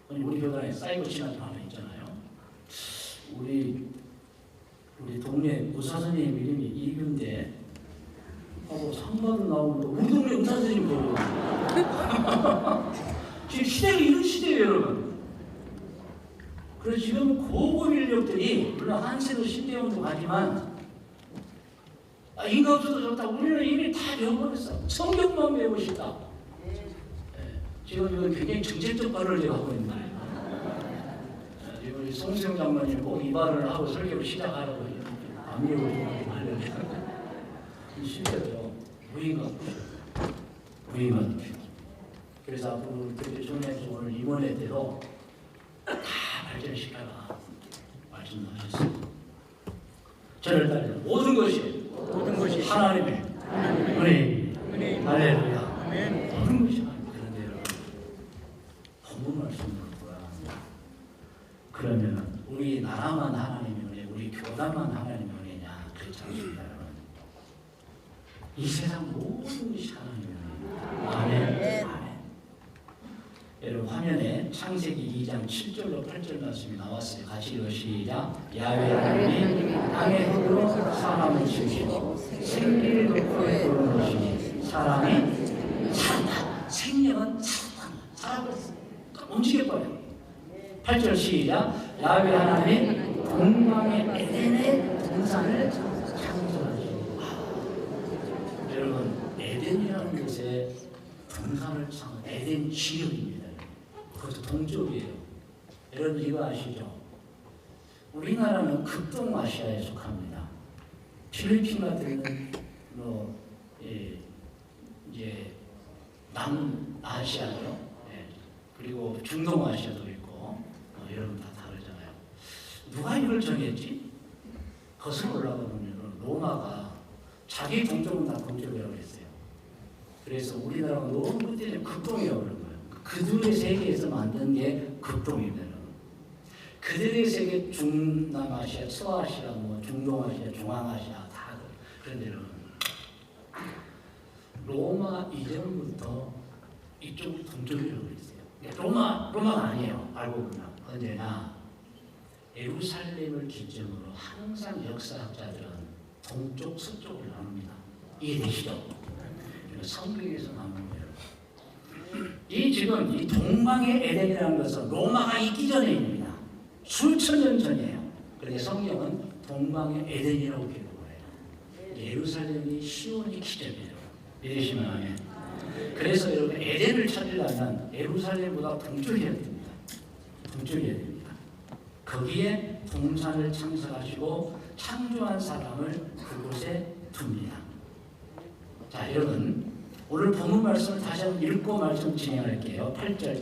우리 교단에 사이버 친한 하나 있잖아요. 우리 동네 의사 선생님 이름이 이규인데 하고 상가로 나오는데 우리 동네 의사 선생님 보고 지금 시대가 이런 시대예요, 여러분. 그래서 지금 고급 인력들이 물론 한세도 신대원도 가지만 인가 없어도 좋다. 우리는 이미 다 배워버렸어. 성경만 배우고 싶다. 지금 이건 굉장히 정책적 발언을 제가 하고 있는 거예요. 우리 송수영 장관님 꼭 이 발언을 하고 설교를 시작하라고 안 배우고 하려고 이 시대죠. 무인가 그래서 앞으로 그때 전에서 오늘 임원회 때도 다 발전시켜라 말씀하셨습니다. 저를 따르는 모든 것이 하나님의 은혜입니다. 할렐루야. 모든 것이 하나님. 그런데 여러분 본문 말씀을 보라. 그러면 우리 나라만 하나님의 은혜, 우리 교단만 하나님의 은혜냐? 그렇지 않습니다. 여러분. 이 세상 모든 것이 하나님의 은혜입니다. 아멘. 여러분 화면에 창세기 2장 7절로 8절 말씀이 나왔어요. 같이 읽어 시작. 야훼 하나님이 땅의 흙으로 사람을 지으시고 생기를 놓고 불어넣으시니 사람이 살다. 생명은 살아버렸어. 움직여버려. 8절 시작. 야훼 하나님이 동방의 에덴의 동산을 창조하시고. 여러분 에덴이라는 곳에 동산을 창조. 에덴 지역입니다. 그것도 동쪽이에요. 여러분 이거 아시죠? 우리나라는 극동아시아에 속합니다. 필리핀 같은 뭐 이제 남아시아죠. 그리고 중동아시아도 있고 여러분 다 다르잖아요. 누가 이걸 정했지? 거슬러 올라가 보면 로마가 자기 동쪽은 다 동쪽이라고 했어요. 그래서 우리나라가 너무 그때 극동이라고 그런 거예요. 그들의 세계에서 만든 게 극동입니다. 그들의 세계 중남아시아, 서아시아, 뭐 중동아시아, 중앙아시아 다 그런데 여러분 로마 이전부터 이쪽 동쪽이라고 그랬어요. 로마가 아니에요. 알고 보면 언제나 예루살렘을 기점으로 항상 역사학자들은 동쪽, 서쪽을 나눕니다. 이해되시죠? 성경에서 나오는 거예요. 이 지금 이 동방의 에덴이라는 것은 로마가 있기 전에입니다. 수천 년 전이에요. 그런데 성경은 동방의 에덴이라고 기록을 해요. 예루살렘이 시온이 기점이에요. 믿으시면 아멘. 그래서 여러분 에덴을 찾으려면 예루살렘보다 동쪽이어야 됩니다. 동쪽이어야 됩니다. 거기에 동산을 창설하시고 창조한 사람을 그곳에 둡니다. 자, 여러분 오늘 본문 말씀을 다시 한번 읽고 말씀 진행할게요. 8절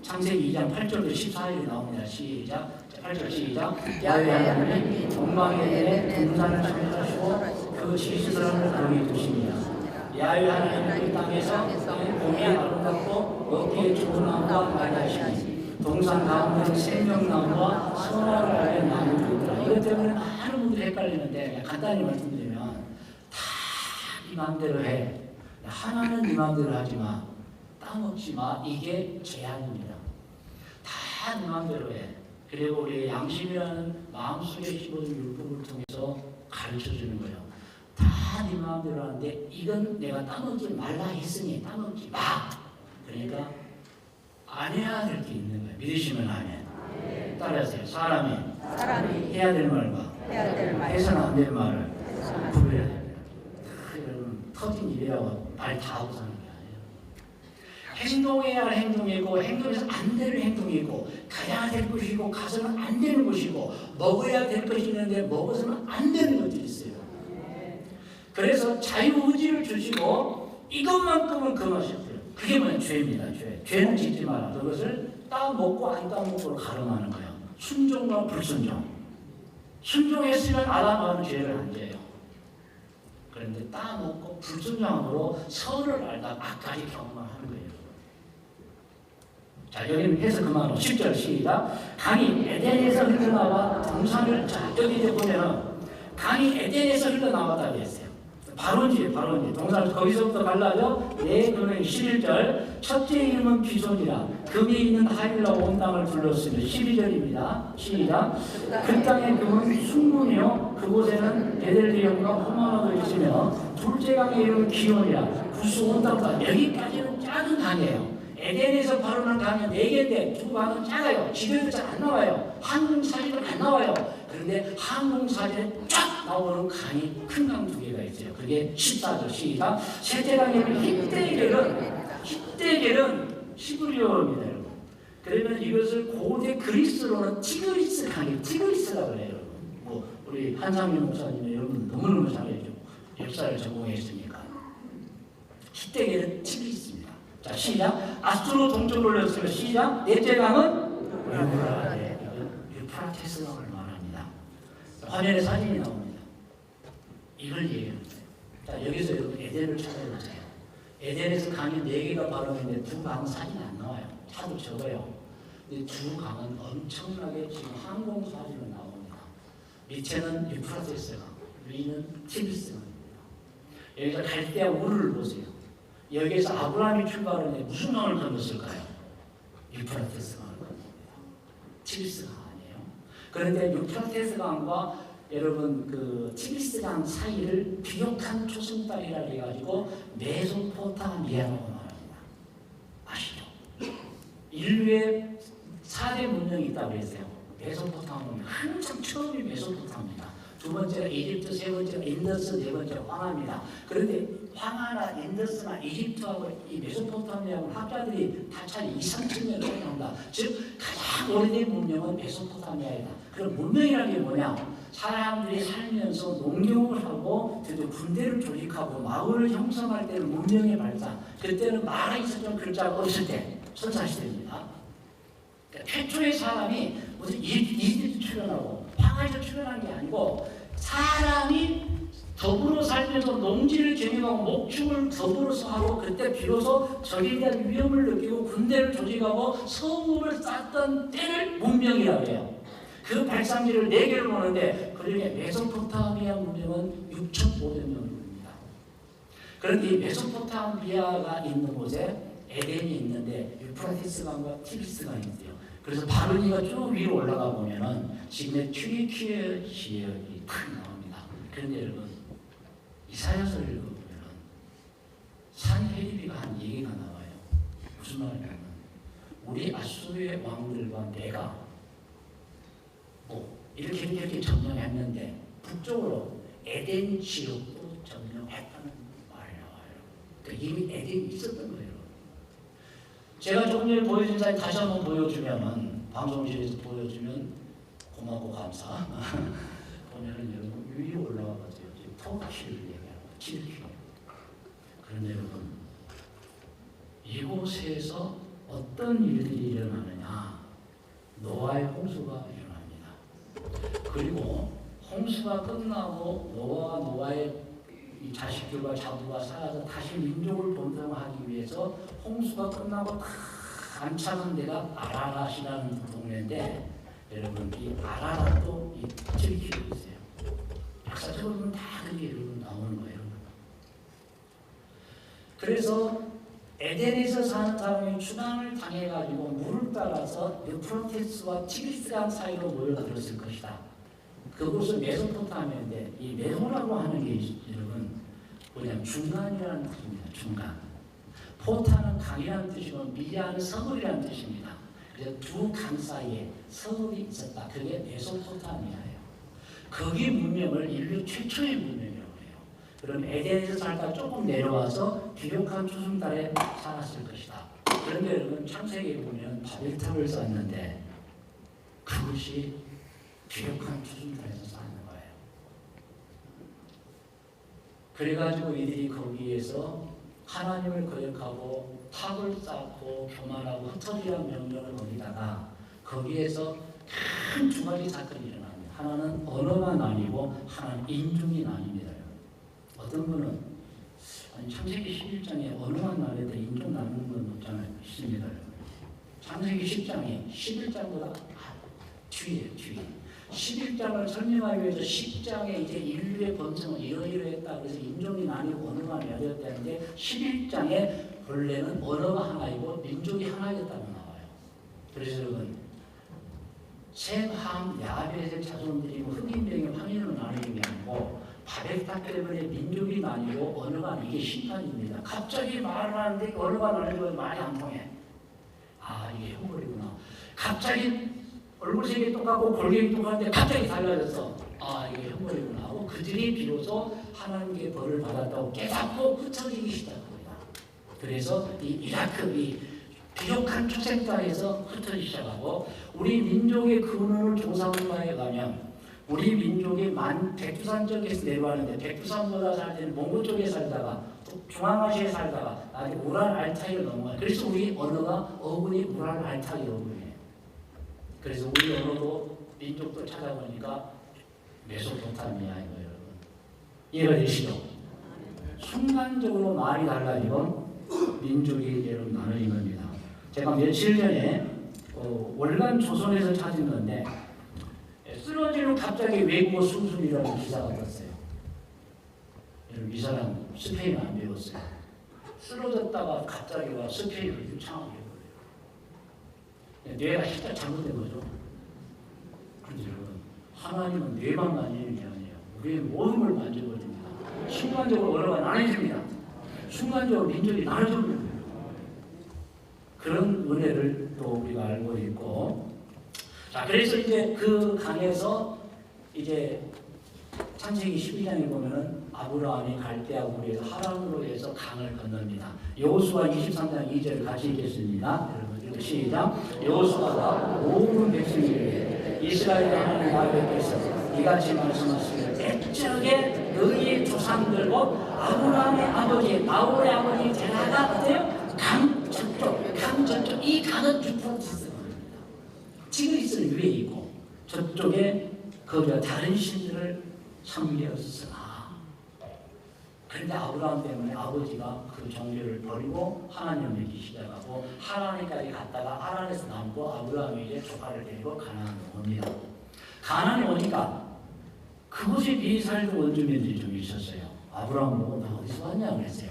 창세기 2장 8절부터 14절이 나옵니다. 시작. 8절 시작. 야훼 하나님이 동방의 에덴에 동산을 창조하시고 그 지시들을 거기 두십니다. 야훼 하나님이 땅에서 봄이 아름답고 먹기에 좋은 나무와 말하시니 동산 가운데 생명나무와 선악을 알는 나무도 있더라. 이것 때문에 많은 분들이 헷갈리는데 간단히 말씀드리면 다 네 마음대로 해. 하나는 네 마음대로 하지 마. 따먹지 마. 이게 제한입니다. 다 네 마음대로 해. 그리고 우리 양심이라는 마음속에 집어든 율법을 통해서 가르쳐주는 거예요. 다 네 마음대로 하는데 이건 내가 따먹지 말라 했으니 따먹지 마. 그러니까 안 해야 될 게 있는 거예요. 믿으시면 아멘. 따라하세요. 사람이 해야 될 말과 해서는 안 될 말을 구별해야 됩니다. 여러분 터진 일이라고 말 다 하고 사는 게 아니에요. 행동해야 할 행동이 있고 행동해서 안 되는 행동이 있고 가야 될 것이 있고 가서는 안 되는 것이고 먹어야 될 것이 있는데 먹어서는 안 되는 것들이 있어요. 그래서 자유의지를 주시고 이것만큼은 금하셨어요. 그게 뭐냐? 죄입니다. 죄. 죄는 짓지 마라. 그것을 따먹고 안 따먹고를 가름하는 거예요. 순종과 불순종. 순종했으면 아담은 죄를 안 져요. 그런데 따먹고 불순종함으로 선을 알다 악까지 경험을 하는 거예요. 자, 여기는 해서 그만하고 10절 시작. 강이 에덴에서 흘러나와 동산을, 자, 여기 이제 보면은 강이 에덴에서 흘러나왔다고 했어요. 바로지 동산 거기서부터 갈라져. 네, 그러면 11절 첫째 이름은 비손이라 금이 있는 하일라 온 땅을 둘렀으며 12절입니다. 시작. 그 땅의 금은 순문이요 그곳에는 베델리엄과 호마노도 있으며 둘째 강의 이름은 기온이라 구스 온 땅다. 여기까지는 작은 강이에요. 에덴에서 바로는 강이 4개인데 두 강은 작아요. 지도에도 잘 안 나와요. 항공사진은 안 나와요. 그런데 항공사진에 쫙 나오는 강이 큰 강 2개가 있어요. 그게 14절 시작. 셋째 강에는 히데겔은 시브리오입니다. 여러분. 그러면 이것을 고대 그리스로는 티그리스 강이 티그리스라고 그래요. 여러분. 뭐 우리 한상민 목사님 여러분 너무너무 잘해요. 역사를 전공했으니까. 히데겔은 티그리스입니다. 자, 시작. 아수로 동쪽을 올렸으면 시작. 넷째 강은 유프라테스 강을 말합니다. 화면에 사진이 나옵니다. 이걸 얘기합니다. 자, 여기서 여러분 에덴을 찾아보세요. 에덴에서 강이 4개가 바로 있는데 두 강은 사진이 안 나와요. 차도 적어요. 근데 두 강은 엄청나게 지금 항공 사진으로 나옵니다. 밑에는 유프라테스 강, 위는 티그리스 강입니다. 여기서 갈대아 우르를 보세요. 여기에서 아브라함이 출발하는데 무슨 강을 건넜을까요? 유프라테스 강을 건넙니다. 티그리스 강 아니에요. 그런데 유프라테스 강과 여러분 그 티그리스 강 사이를 비옥한 초승달이라 해가지고 메소포타미아라고 말합니다. 아시죠? 인류의 4대 문명이 있다고 했어요. 메소포타미아 한참 처음이 메소포타미아입니다. 두 번째가 이집트, 세 번째가 인더스, 네 번째가 황하입니다. 그런데 황하나 인더스나 이집트하고 이 메소포타미아는 학자들이 다 차이 2, 3천년을 생각합니다. 즉 가장 오래된 문명은 메소포타미아이다. 그럼 문명이라는 게 뭐냐? 사람들이 살면서 농경을 하고 드디어 군대를 조직하고 마을을 형성할 때는 문명의 발사. 그때는 말아 있었던 글자가 없을 때 선사시대입니다. 그러니까 최초의 사람이 무슨 이집트 출현하고 황하에서 출현한 게 아니고 사람이 더불어 살면서 농지를 경영하고 목축을 더불어서 하고 그때 비로소 적에 대한 위험을 느끼고 군대를 조직하고 성읍을 쌓던 때를 문명이라고 해요. 그 발상지를 4개를 보는데 그중에 메소포타미아 문명은 6,500년입니다. 그런데 이 메소포타미아가 있는 곳에 에덴이 있는데 유프라테스 강과 티그리스 강이 있대요. 그래서 바로니가 쭉 위로 올라가 보면은 지금의 튀르키예 지역이 탁 나옵니다. 그런데 여러분 이사야서를 읽어보면 산헤리비가 한 얘기가 나와요. 무슨 말이냐면 우리 아수르의 왕들과 내가 이렇게 점령했는데 북쪽으로 에덴 지역도 점령했다는 말이 나와요. 그러니까 이미 에덴이 있었던 거예요. 제가 조금 전에 보여준 사진 다시 한번 보여주면은 방송실에서 보여주면 고맙고 감사. 보면은 여러분 위로 올라가 보세요. 지금 터키를 얘기하고 튀르키예. 그런데 여러분 이곳에서 어떤 일들이 일어나느냐? 노아의 홍수가 일어납니다. 그리고 홍수가 끝나고 노아의 이 자식들과 자부가 살아서 다시 민족을 번성하기 위해서 홍수가 끝나고 안차는 데가 아라랏이라는 동네인데 여러분 이 아라랏도 이 튀르키예에 있어요. 역사적으로는 다 그게 나오는 거예요. 그래서 에덴에서 사는 사람이 추방을 당해가지고 물을 따라서 유프라테스와 티그리스강 사이로 모여들었을 것이다. 그곳은 메소포타미아인데 이 메소라고 하는 게 여러분 뭐냐면 중간이라는 뜻입니다. 중간. 포타는 강이라는 뜻이고 미디아는 성읍이라는 뜻입니다. 그래서 두 강 사이에 성읍이 있었다. 그게 메소포타미아예요. 거기 문명을 인류 최초의 문명이라고 해요. 그럼 에덴에서 살다 조금 내려와서 비옥한 초승달에 살았을 것이다. 그런데 여러분 창세기에 보면 바벨탑을 쌓는데 그것이 비옥한 초승달에서 쌓는 거예요. 그래가지고 이들이 거기에서 하나님을 거역하고 탑을 쌓고 교만하고 흩어지라는 명령을 거기다가 거기에서 큰 두 가지 사건이 일어납니다. 하나는 언어가 나뉘고 하나는 인종이 나뉩니다. 어떤 분은 아니, 창세기 11장에 언어만 나뉘는데 인종 나누는 건 없잖아요. 있습니다. 창세기 10장이 11장보다 뒤에 11장을 설명하기 위해서 10장에 이제 인류의 번성은 이러이러했다. 그래서 인종이 나뉘고 언어가 나뉘었다는데 11장에 본래는 언어가 하나이고 민족이 하나였다고 나와요. 그래서 여러분 셈, 함, 야벳의 자손들이 흑인, 백인, 황인으로 나뉘는 게 아니고 바벨탑 때문에 민족이 나뉘고 언어가 나뉘고 이게 심판입니다. 갑자기 말을 하는데 언어가 나뉘고 말이 안 통해. 아 이게 형벌이구나. 갑자기 얼굴색이 똑같고 골격이 똑같은데 갑자기 달라졌어. 아 이게 형벌이구나 하고 그들이 비로소 하나님께 벌을 받았다고 깨닫고 흩어지기 시작합니다. 그래서 이 이라크 이 비옥한 초생 땅에서 흩어지기 시작하고 우리 민족의 근원을 조사문화에 가면 우리 민족이 백두산 쪽에서 내려왔는데 백두산보다 살 때는 몽골 쪽에 살다가 또 중앙아시아에 살다가 나중에 우랄 알타이를 넘어가요. 그래서 우리 언어가 어근이 우랄 알타이 어근이에요. 그래서 우리 언어도 민족도 찾아보니까 메소포타미아예요, 여러분. 이해가 되시죠? 순간적으로 말이 달라지고 민족이 여러분 나눠진 겁니다. 제가 며칠 전에 월간 조선에서 찾은 건데 쓰러지는 갑자기 외국어 수술이라는 기사가 떴어요. 여러분 이 사람 스페인 안 배웠어요. 쓰러졌다가 갑자기 와 스페인을 유창하게 해버려요. 뇌가 진짜 잘못된 거죠. 그런데 여러분 하나님은 뇌만 만지는 게 아니에요. 우리의 모든 걸 만져버립니다. 순간적으로 언어가 나눠집니다. 순간적으로 민족이 나눠집니다. 그런 은혜를 또 우리가 알고 있고, 자 그래서 이제 그 강에서 이제 창세기 12장에 보면은 아브라함이 갈대아 우리에서 하란으로 해서 강을 건넙니다. 여호수아 23장 2절을 같이 읽겠습니다. 여러분 시작. 여호수아가 온 백성이 이르되 이스라엘 하나님 아버지께서 이같이 말씀하시기를 옛적에 너희 조상들과 아브라함의 아버지 나홀의 아버지 제라가 어때요? 강 저쪽 이 강은 유프라티스 강입니다. 티그리스는 위에 있고 저쪽에 거기가 다른 신들을 섬기었으나 그런데 아브라함 때문에 아버지가 그 종교를 버리고 하나님을 믿기 시작하고 하란에까지 갔다가 하란에서 남고 아브라함이 이제 조카를 데리고 가나안으로 옵니다. 가나안에 오니까 그곳에 미리 살던 원주민들이 좀 있었어요. 아브라함 보고 나 어디서 왔냐 그랬어요.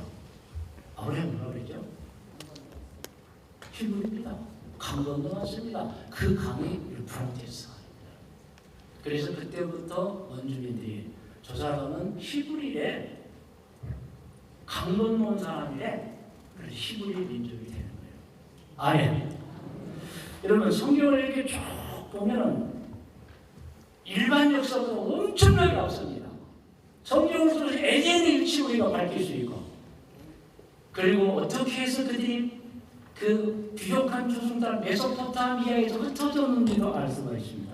아브라함이 뭐라고 그랬죠? 히브리입니다. 강 건너왔습니다. 그 강이 유프라테스 강입니다. 그래서 그때부터 원주민들이 저 사람은 히브리래. 강 건너온 사람이래. 그래서 히브리 민족이 되는 거예요. 아멘. 여러분 성경을 이렇게 쭉 보면은 일반 역사보다 엄청나게 앞섭니다. 성경을 통해서 에덴의 일치 우리가 밝힐 수 있고 그리고 어떻게 해서 그들이 그 비옥한 조승달 메소포타미아에서 흩어졌는지도 알 수가 있습니다.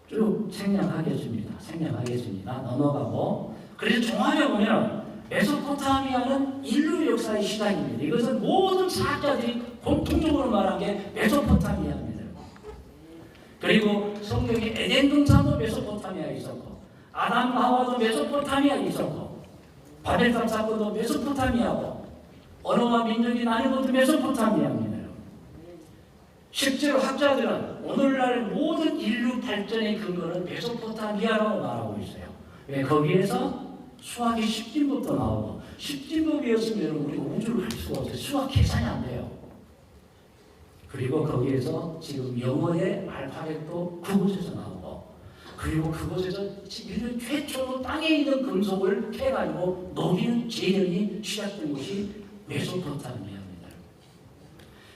쭉 생략하겠습니다. 넘어가고 그래서 종합해 보면 메소포타미아는 인류 역사의 시작입니다. 이것은 모든 사학자들이 공통적으로 말한 게 메소포타미아입니다. 그리고 성경에 에덴 동산도 메소포타미아에 있었고 아담과 하와도 메소포타미아에 있었고 바벨탑 사건도 메소포타미아고 언어와 민족이 나는 것도 메소포타미아입니다. 실제로 학자들은 오늘날 모든 인류 발전의 근거는 메소포타미아라고 말하고 있어요. 왜? 거기에서 수학의 10진법도 나오고 10진법이었으면 우리가 우주를 갈 수가 없어요. 수학 계산이 안 돼요. 그리고 거기에서 지금 영어의 알파벳도 그곳에서 나오고 그리고 그곳에서 인류 최초로 땅에 있는 금속을 캐가지고 녹이는 재련이 시작된 곳이 메소포타미아입니다.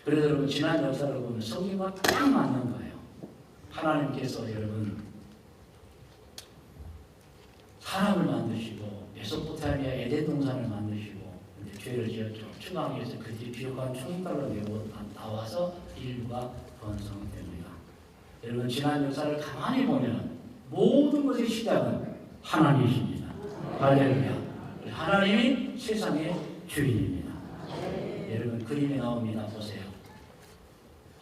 그래서 여러분 지난 역사를 보면 성경과 딱 맞는 거예요. 하나님께서 여러분 사람을 만드시고 메소포타미아 에덴 동산을 만드시고 죄를 지었죠. 추방해서 그들이 비옥한 충돌로 내고 나와서 인류가 번성됩니다. 여러분 지난 역사를 가만히 보면 모든 것의 시작은 하나님이십니다. 할렐루야. 하나님이 세상의 주인입니다. 여러분 그림이 나옵니다. 보세요.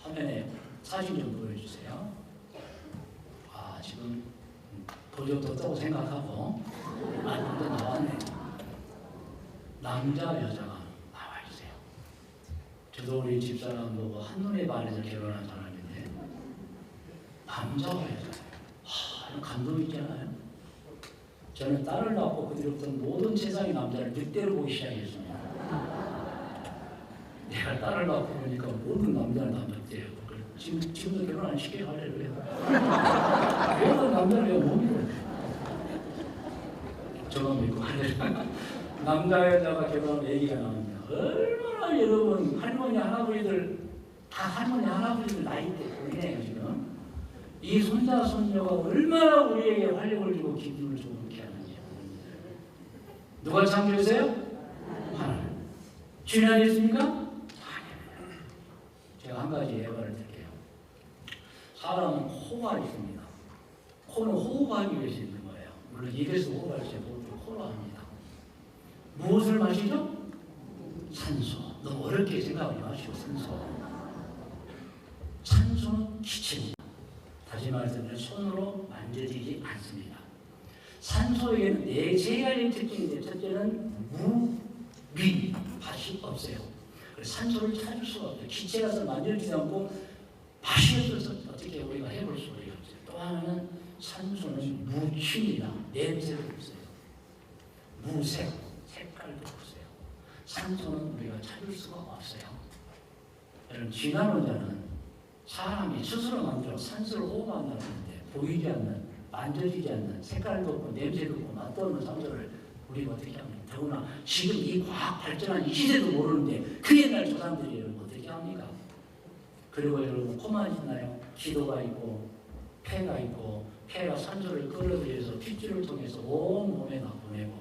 화면에 사진 좀 보여주세요. 아 지금 도저히 떴다고 생각하고 아직도 나왔네요. 남자 여자가 나와 있어요. 저도 우리 집사람 보고 한눈에 반해서 결혼한 사람인데 남자와 여자. 이런 감동 있잖아요. 저는 딸을 낳고 그 뒤로부터 모든 세상의 남자를 늑대로 보기 시작했습니다. 내가 딸을 낳고 보니까 모든 남자는 다 늑대예요. 지금도 결혼 안 시켜요. 할렐루야. 모든 남자는 몸이고 저만 믿고 할렐루야. 남자 여자가 결혼하면 얘기가 나옵니다. 얼마나 여러분 할머니 할아버지들 다 할머니 할아버지들 나이 때 보이네요 지금. 이 손자 손녀가 얼마나 우리에게 활력을 주고 기분을 좋게 하는지. 누가 창조했어요? 하나님. 주인 아니겠습니까? 아니에요. 제가 한 가지 예화를 드릴게요. 사람은 코가 있습니다. 코는 호흡하기 위해서 있는 거예요. 물론 입에서 호흡할 때 모두 코로 합니다. 무엇을 마시죠? 산소. 너무 어렵게 생각하지 마시고 산소. 산소는 기체입니다. 다시 말해서 손으로 만져지지 않습니다. 산소에는 네 가지 특징이 있는데 첫째는 미, 맛이 없어요. 산소를 찾을 수가 없어요. 기체라서 만져지지 않고 맛이 없어서 어떻게 우리가 해볼 수가 없어요. 또 하나는 산소는 무취입니다. 냄새도 없어요. 무색, 색깔도 없어요. 산소는 우리가 찾을 수가 없어요. 여러분 진화론자는 사람이 스스로 만들어 산소를 호흡한다는데 보이지 않는, 만져지지 않는, 색깔도 없고 냄새도 없고 맛도 없는 산소를 우리가 어떻게 합니까? 더구나 지금 이 과학 발전한 이 시대도 모르는데 그 옛날 조상들이 여러분 어떻게 합니까? 그리고 여러분 코만 있나요? 기도가 있고 폐가 있고 폐가 산소를 끌어들여서 핏줄을 통해서 온 몸에 다 보내고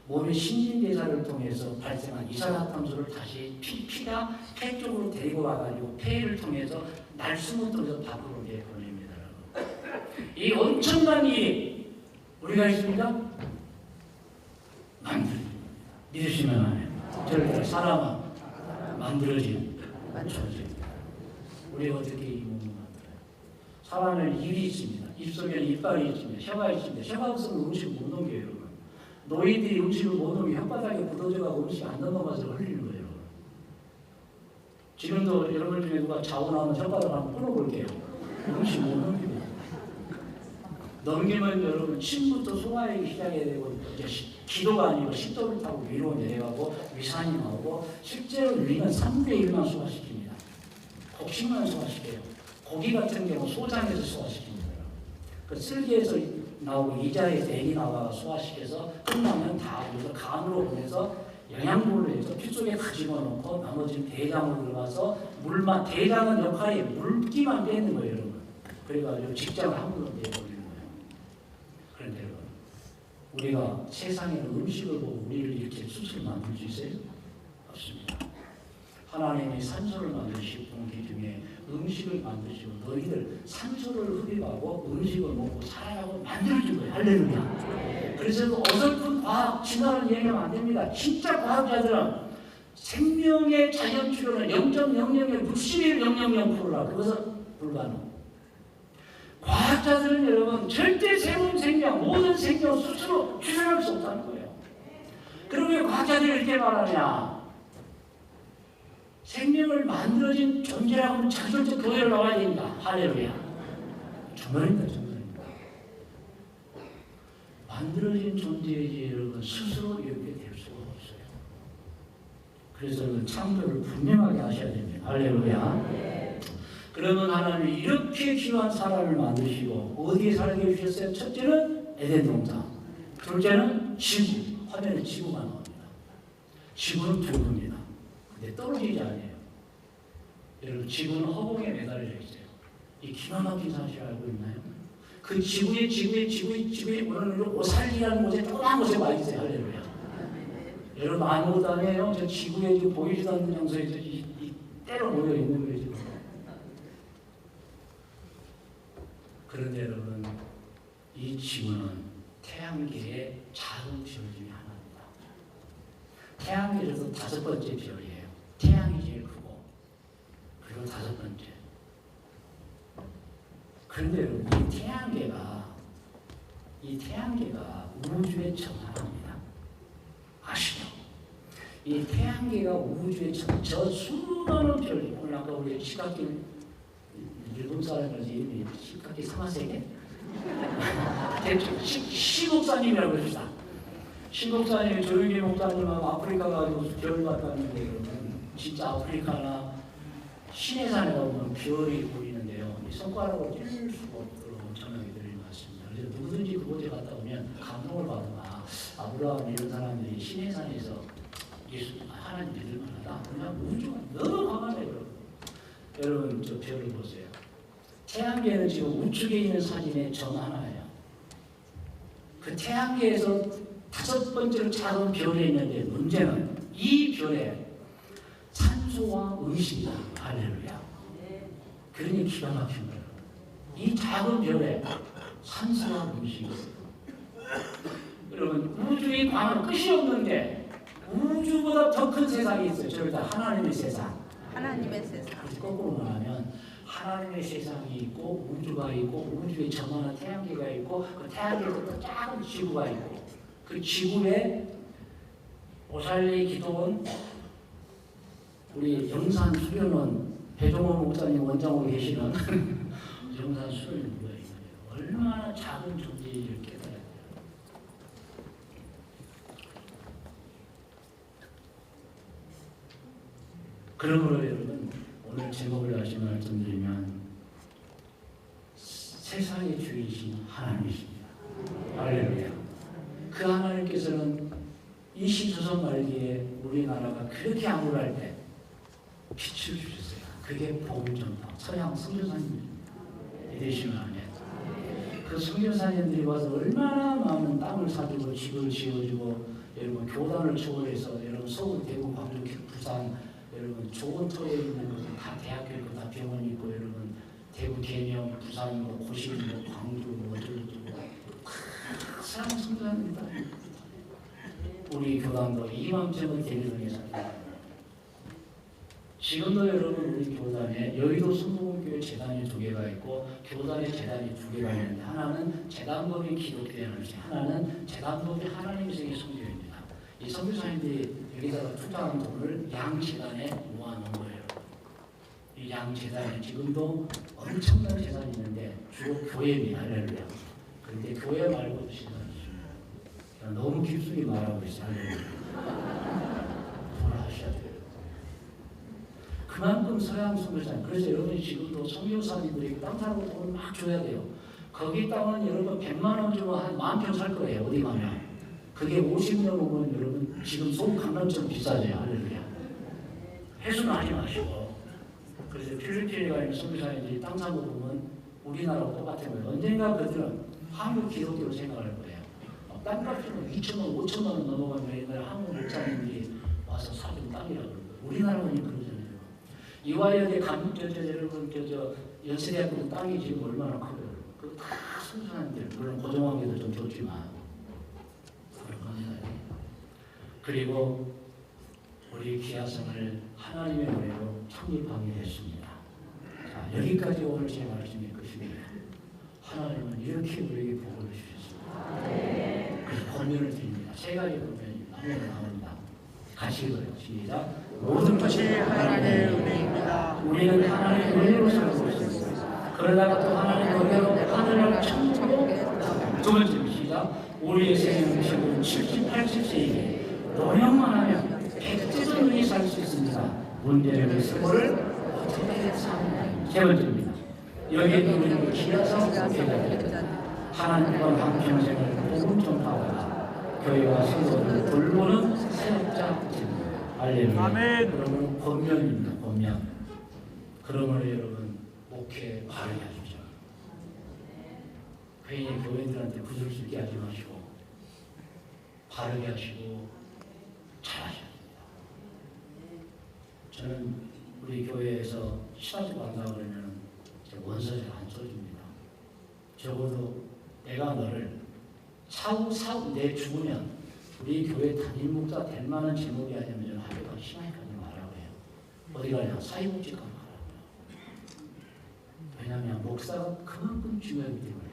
몸의 신진대사를 통해서 발생한 이산화탄소를 다시 피가 폐 쪽으로 데리고 와가지고 폐를 통해서 날숨을 통해서 밖으로 보냅니다. 이 엄청난 일이 우리가 있습니까? 믿으시면 안 해요. 절대 사람은 만들어진 존재입니다. 우리가 어떻게 이 몸을 만들어요? 사람은 입이 있습니다. 입 속에는 이빨이 있습니다. 혀가 있습니다. 혀가 없으면 음식을 못 넘겨요, 여러분. 노인들이 음식을 못 넘기면 혓바닥에 묻어져가고 음식이 안 넘어가서 흘리는 거예요. 지금도 여러분 중에 누가 자고 나면 혓바닥 한번 끊어볼게요. 음식 못 넘깁니다. 넘기면 여러분 침부터 소화하기 시작해야 되고 이제 기도가 아니고 식도를 타고 위로 내려가고 위산이 나오고 실제로 위는 3분의 1만 소화시킵니다. 곡식만 소화시켜요. 고기 같은 경우 소장에서 소화시킵니다. 그 쓸개에서 나오고 이자에서 액이 나와 소화시켜서 끝나면 다 여기서 간으로 보내서 영양분을 해서 피 속에 다 집어넣고 나머지는 대장으로 들어가서 물만 대장은 역할이 물기만 빼는 거예요, 여러분. 그래가지고 직장을 함부로 내버리는 거예요. 그런데 여러분, 우리가 세상에는 음식을 보고 우리를 이렇게 수술 만들 수 있어요? 없습니다. 하나님이 산소를 만드시고 공기 중에 음식을 만드시고 너희들 산소를 흡입하고 음식을 먹고 살아가고 만들어준 거예요. 할렐루야. 그래서 어설픈 과학 진화를 얘기하면 안 됩니다. 진짜 과학자들은 생명의 자연 출현은 0.001%라 그것은 불가능. 과학자들은 여러분 절대 새로운 생명, 모든 생명 스스로 출현할 수 없다는 거예요. 그럼 왜 과학자들이 이렇게 말하냐? 생명을 만들어진 존재라고 하면 자존적 교회를 나와야 됩니다. 할렐루야. 정말입니다. 정말입니다. 만들어진 존재이지 여러분 스스로 이렇게 될 수가 없어요. 그래서 여러분 창조를 분명하게 하셔야 됩니다. 할렐루야. 그러면 하나님이 이렇게 귀한 사람을 만드시고 어디에 살게 해주셨어요? 첫째는 에덴 동산, 둘째는 지구. 화면에 지구가 나옵니다. 지구는 둥근입니다. 근데 떨어지지 않아요. 여러분 지구는 허공에 매달려 있어요. 이 기가 막힌 사실 알고 있나요? 그 지구에 오늘 오살리라는 곳에 조그만 곳에 와 있어요. 할렐루야. 여러분 아무것도 아니에요. 저 지구에 지금 보이지도 않는 장소에 이 때로 모여 있는 거예요. 지금. 그런데 여러분 이 지구는 태양계의 작은 별 중에 하나입니다. 태양계에서 5번째 별이에요. 태양이 제일 크고 그리고 5번째. 그런데 여러분 이 태양계가 우주의 정하나입니다. 아시죠? 이 태양계가 우주의 저 수많은 별, 오늘 아까 우리 시각기 일본 사람이라서 이름이 시각기 사마세계? 대충 시목사님이라고 해줍시다. 시목사님이 조용기 목사님하고 아프리카 가지고 별 봤다는데 그러면 진짜 아프리카나 시내산에 가보면 별이 보이는데요. 이 손가락으로 찔 수가 없도록 전하게 드리는 것 같습니다. 그래서 누구든지 그곳에 갔다 오면 감동을 받으면 아브라함 이런 사람들이 시내산에서 예수 하나님 믿을 만하다. 그냥 우주가 너무 강하네요. 여러분 저 별을 보세요. 태양계는 지금 우측에 있는 사진의 전 하나예요. 그 태양계에서 5번째로 작은 별이 있는데 문제는 이 별에 산소와 음식이다. 할렐루야. 그러니 기가 막힌 거예요. 이 작은 별에 산소와 음식이 있어요. 여러분 우주의 광은 끝이 없는데 우주보다 더 큰 세상이 있어요. 저기다 하나님의 세상. 하나님의 세상. 거꾸로 말하면 하나님의 세상이 있고 우주가 있고 우주의 전하는 태양계가 있고 그 태양계에서 또 작은 지구가 있고 그 지구에 오살리 기도원 우리 영산 수련원 배종원 목사님 원장으로 계시는 영산 수련원 모여있는 거예요. 얼마나 작은 존재를 깨달아야 돼요. 그러므로 여러분 오늘 제목을 다시 말씀드리면 세상의 주이신 하나님이십니다. 할렐루야. 그 하나님께서는 이 시조선 말기에 우리나라가 그렇게 암울할 때 빛을 주셨어요. 그게 복음전파 서양 선교사님입니다. 믿으시면 아멘. 그 선교사님들이 와서 얼마나 많은 땅을 사주고 집을 지어주고 여러분 교단을 초월해서 여러분 서울, 대구, 광주, 부산 여러분 좋은 터에 있는 것은 다 대학교 있고 다 병원 있고 여러분 대구, 계명, 부산, 고시, 광주, 어쩌고저쩌고 사랑 선교사입니다. 우리 교단도 이맘때는 대리동에 삽니다. 지금도 여러분 우리 교단에 여의도 순복음교회 재단이 2개가 있고 교단의 재단이 2개가 있는데 하나는 재단법인 기독교회는 하나는 재단법인 하나님의 세계 선교회입니다. 이 선교사님들이 여기다가 투자한 돈을 양 재단에 모아놓은 거예요. 이 양 재단에 지금도 엄청난 재단이 있는데 주로 교회입니다. 할렐루야. 그런데 교회 말고 재단이죠. 너무 깊숙이 말하고 있어요. 돌아가셔야 돼요. 그만큼 서양 선교사님, 그래서 여러분이 지금도 선교사님들이 땅 사고 돈을 막 줘야 돼요. 거기 땅은 여러분 100만 원 주면 한 10,000평 살 거예요. 어디 가면. 그게 50년 오면 여러분 지금 서울 강남처럼 비싸져요. 할렐루야. 회수는 하지 마시고. 그래서 필리핀에 가 있는 선교사님들이 땅 사고 보면 우리나라하고 똑같은 거예요. 언젠가 그들은 한국 기독교로 생각할 거예요. 땅값은 2,000원, 5,000만 원 넘어가면 옛날에 한국 목사님들이 와서 사준 땅이라고 그러고 우리나라는 그러잖아요. 이화여대 여러분 연세대학교 땅이 지금 얼마나 커요. 그 다 선교사님들 물론 고정관계도 좀 좋지만 그런 겁니다. 그리고 우리 기아성을 하나님의 노래로 창립하게 했습니다. 자, 여기까지 오늘 제 말씀이 끝입니다. 하나님은 이렇게 우리에게 복을 주셨습니다. 그래서 권면을 드립니다. 3가지 권면이 나옵니다. 같이 읽어요. 시작. 모든 것이 하나님의 은혜입니다. 우리는 하나님의 은혜로 살고 있습니다. 그러다가 또 하나님의 은혜로 하늘을 천국으로 2번째 시작. 우리의 생명은 70, 80세에게 노력만 하면 100세도 능히 살 수 있습니다. 문제는 그 세월을 어떻게 사느냐. 3번째입니다. 여기에 우리는 기아성 교회가 하나님과 한평생을 복음 전파하다가 교회와 성도를 돌보는 사역자입니다. 할렐루야. 아멘. 그러면 권면입니다. 권면. 그러므로 여러분 목회 바르게 하십시오. 괜히 교회들한테 구슬 쓰게 하지 마시고 바르게 하시고 잘하셔야 됩니다. 저는 우리 교회에서 시간도 간다고 그러면 원서를 안 써줍니다. 적어도 내가 너를 내 죽으면 우리 교회 담임 목사 될 만한 제목이 아니면 저는 학교가 신학까지 말하고 해요. 어디 가냐? 사회복지과 말하고요. 왜냐하면 목사가 그만큼 중요하기 때문에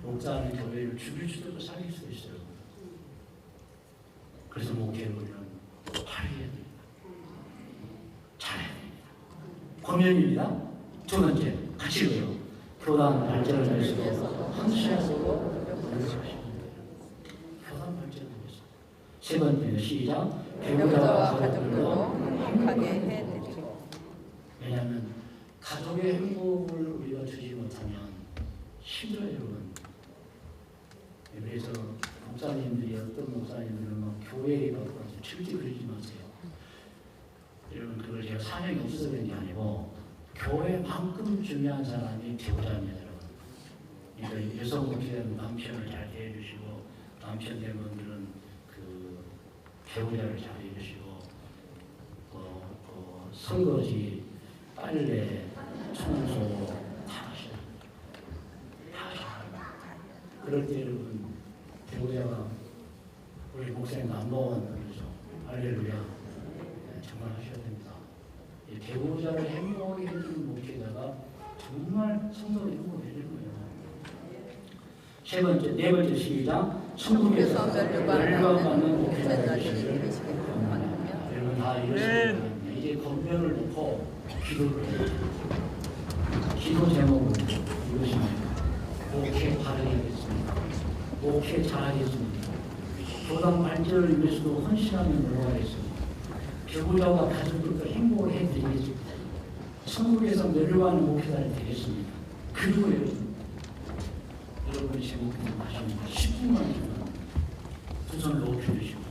목사는 교회를 죽일 수도 있고 살릴 수도 있어요. 그래서 목회를 우리는 발휘해야 됩니다. 잘해야 됩니다. 권면입니다. 두 번째, 같이 읽어요. 교단 발전을 위해서 항시하고 노력하시는 거예요. 교단 발전을 위해서. 세 번째, 시작. 배우자와 가족들도 행복하게 해드리고. 왜냐하면 가족의 행복을 우리가 주지 못하면 힘들어요, 여러분. 그래서 목사님들이 어떤 목사님들은 막 교회에 가서 절대 그러지 마세요. 여러분 그걸 제가 사명이 없어서 그런 게 아니고 교회만큼 중요한 사람이 배우자입니다, 여러분. 그러니까 여성 목사는 남편을 잘 대해주시고 남편 되면들은 그 배우자를 잘 해주시고 설거지, 빨래, 청소 다 하셔야 합니다. 다 하셔야 합니다. 그럴 때 여러분 배우자가 우리 목사님 넘버원 그러죠. 할렐루야. 네, 정말 하셔야 됩니다. 이 배우자를 행복하게 해주는 목회자가 정말 성도를 행복해 해주는 거예요. 세 번째, 네 번째 시작. 천국에서 멸망받는 목회자들이 되시길 바랍니다. 여러분 다 이러시면 이제 건면을 놓고 기도를 해요. 기도 제목은 이것입니다. 목회 바르겠습니다. 목회 잘하겠습니다. 교단 발전을 위해서도 헌신하며 노력하겠습니다. 배우자와 가족들과 행복을 해드리겠습니다. 천국에서 멸류하는 목회자를 되겠습니다. 그리고 여러분이 제 목회를 하시면 10분만 주면 두 손을 높여주시고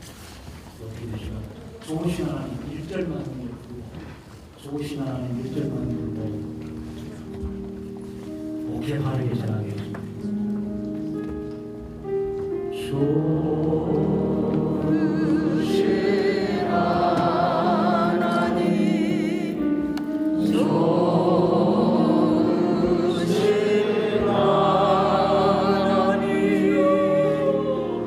좋으신 하나님 1절만 부르고 좋으신 하나님 1절만 부르고 목회 바르게 잘하겠습니다. 좋으신 하나님 좋으신 하나님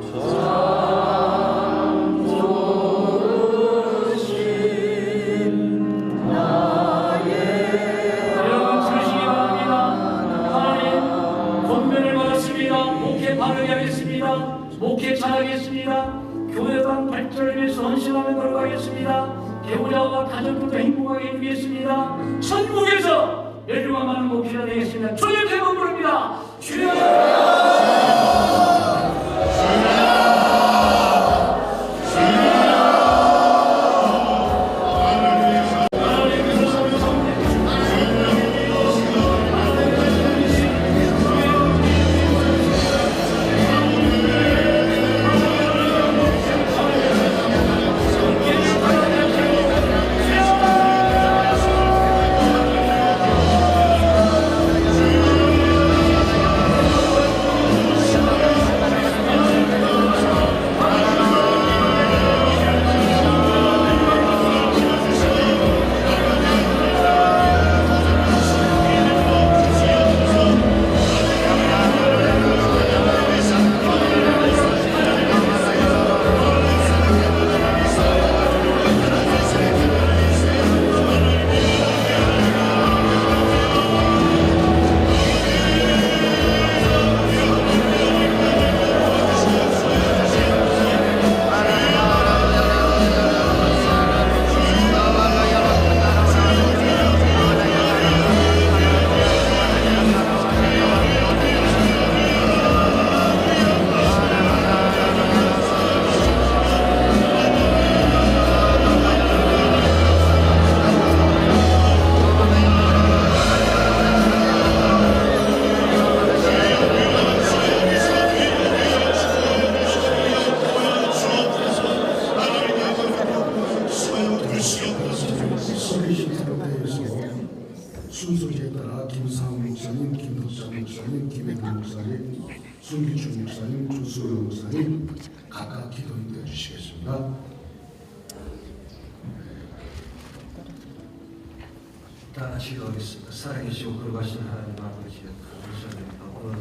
참 좋으신 나의 여러분 들으시기 바랍니다. 하나님 권면을 받았습니다. 목회 바르게 하겠습니다. 목회 잘하겠습니다. 교회당 발전을 위해서 헌신하며 노력하겠습니다. 배우자와 가족들도 행복하게 해주겠습니다. 천국에서 멸류관하는 목회가 되겠습니다. 주님 세 번 부릅니다. 순서에 따라 김상훈 목사님, 김덕장 목사님, 김혜근 목사님, 손기춘 목사님, 조수영 목사님 각각 기도 인도해 주시겠습니다. 다 같이 기도하겠습니다. 살아계시고 거룩하신 하나님 아버지 감사드립니다. 오늘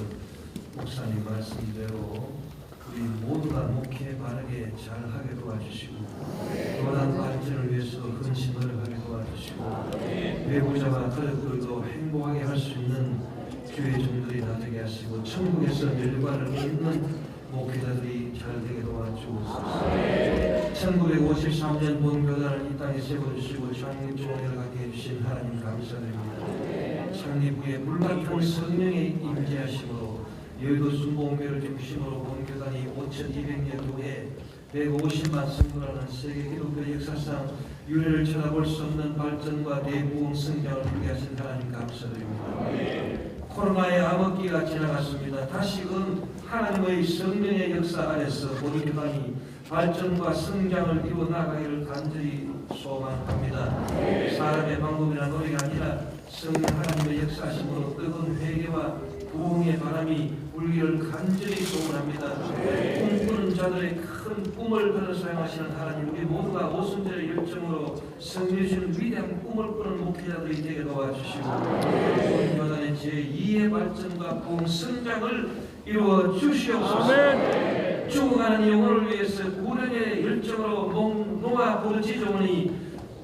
목사님 말씀대로 우리 모두가 목회 바르게 잘 하게 도와주시고 교단 발전을 위해서 헌신 노력하게 도와주시고 배우자와 가족들도 행복하게 할 수 있는 교회 종들이 다 되게 하시고 천국에서 결과를 얻는 목회자들이 잘 되게 도와주옵소서. 1953년 본교단을 이 땅에 세워주시고 창립 총회를 갖게 해주신 하나님 감사드립니다. 창립 후에 불같은 성령의 임재하심으로 여의도 순복음교를 중심으로 본교단이 5,200년 후에 150만 성도라는 세계 기독교 역사상 유례를 쳐다볼 수 없는 발전과 대부흥 성장을 이루게 하신 하나님 감사드립니다. 코로나의 암흑기가 지나갔습니다. 다시금 하나님의 성령의 역사 아래서 본교단이 발전과 성장을 이루어 나가기를 간절히 소망합니다. 사람의 방법이나 노래가 아니라 성령 하나님의 역사하심으로 뜨거운 회개와 부흥의 바람이 불기를 간절히 소원합니다. 꿈꾸는 자들의 큰 꿈을 받아 사용하시는 하나님, 우리 모두가 오순절의 열정으로 성령 주신 위대한 꿈을 꾸는 목회자들이 되게 도와주시고 본교단의 제2의 발전과 부흥 성장을 이루어 주시옵소서. 죽어가는 영혼을 위해서 구련의 열정으로 농아 부르짖으오니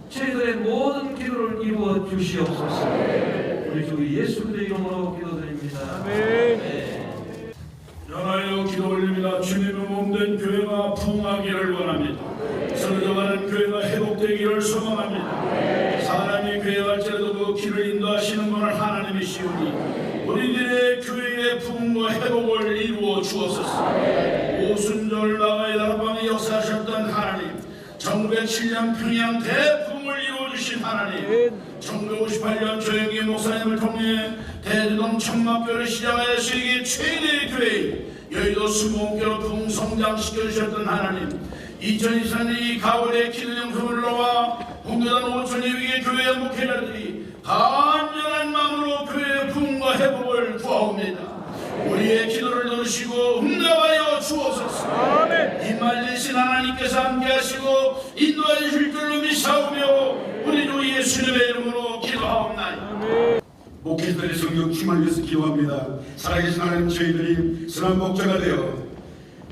저희들의 모든 기도를 이루어 주시옵소서. 우리 주 예수 그리스도의 이름으로 기도드립니다. 연하여 기도 올립니다. 주님의 몸된 교회가 부흥하기를 원합니다. 쓰러져가는 교회가 회복되기를 소망합니다. 사람이 교회 갈지라도 그 길을 인도하시는 분은 하나님이시오니 우리들의 교회의 부흥과 회복을 이루어 주옵소서. 오순절 나가의 다락방에 역사하셨던 하나님, 1907년 평양 대부흥을 이루어주신 하나님, 1958년 조영기 목사님을 통해 대두동 청막교를 시작하여 세계 최대의 교회 여의도 수목교로 부흥성장시켜주셨던 하나님, 2024년 이 가을의 기도영성을 놓아 홍교단 5,200개 교회 목회자들이 간절한 마음으로 교회의 부흥과 회복을 구하옵니다. 우리의 기도를 들으시고 응답하여 주옵소서. 이 말리신 하나님께서 함께하시고 인도하여 주실 줄로 믿사오며 우리 주 예수님의 이름으로 기도하옵나이다. 목회자들의 성령 충만을 위해서 기도합니다. 살아계신 하나님, 저희들이 선한 목자가 되어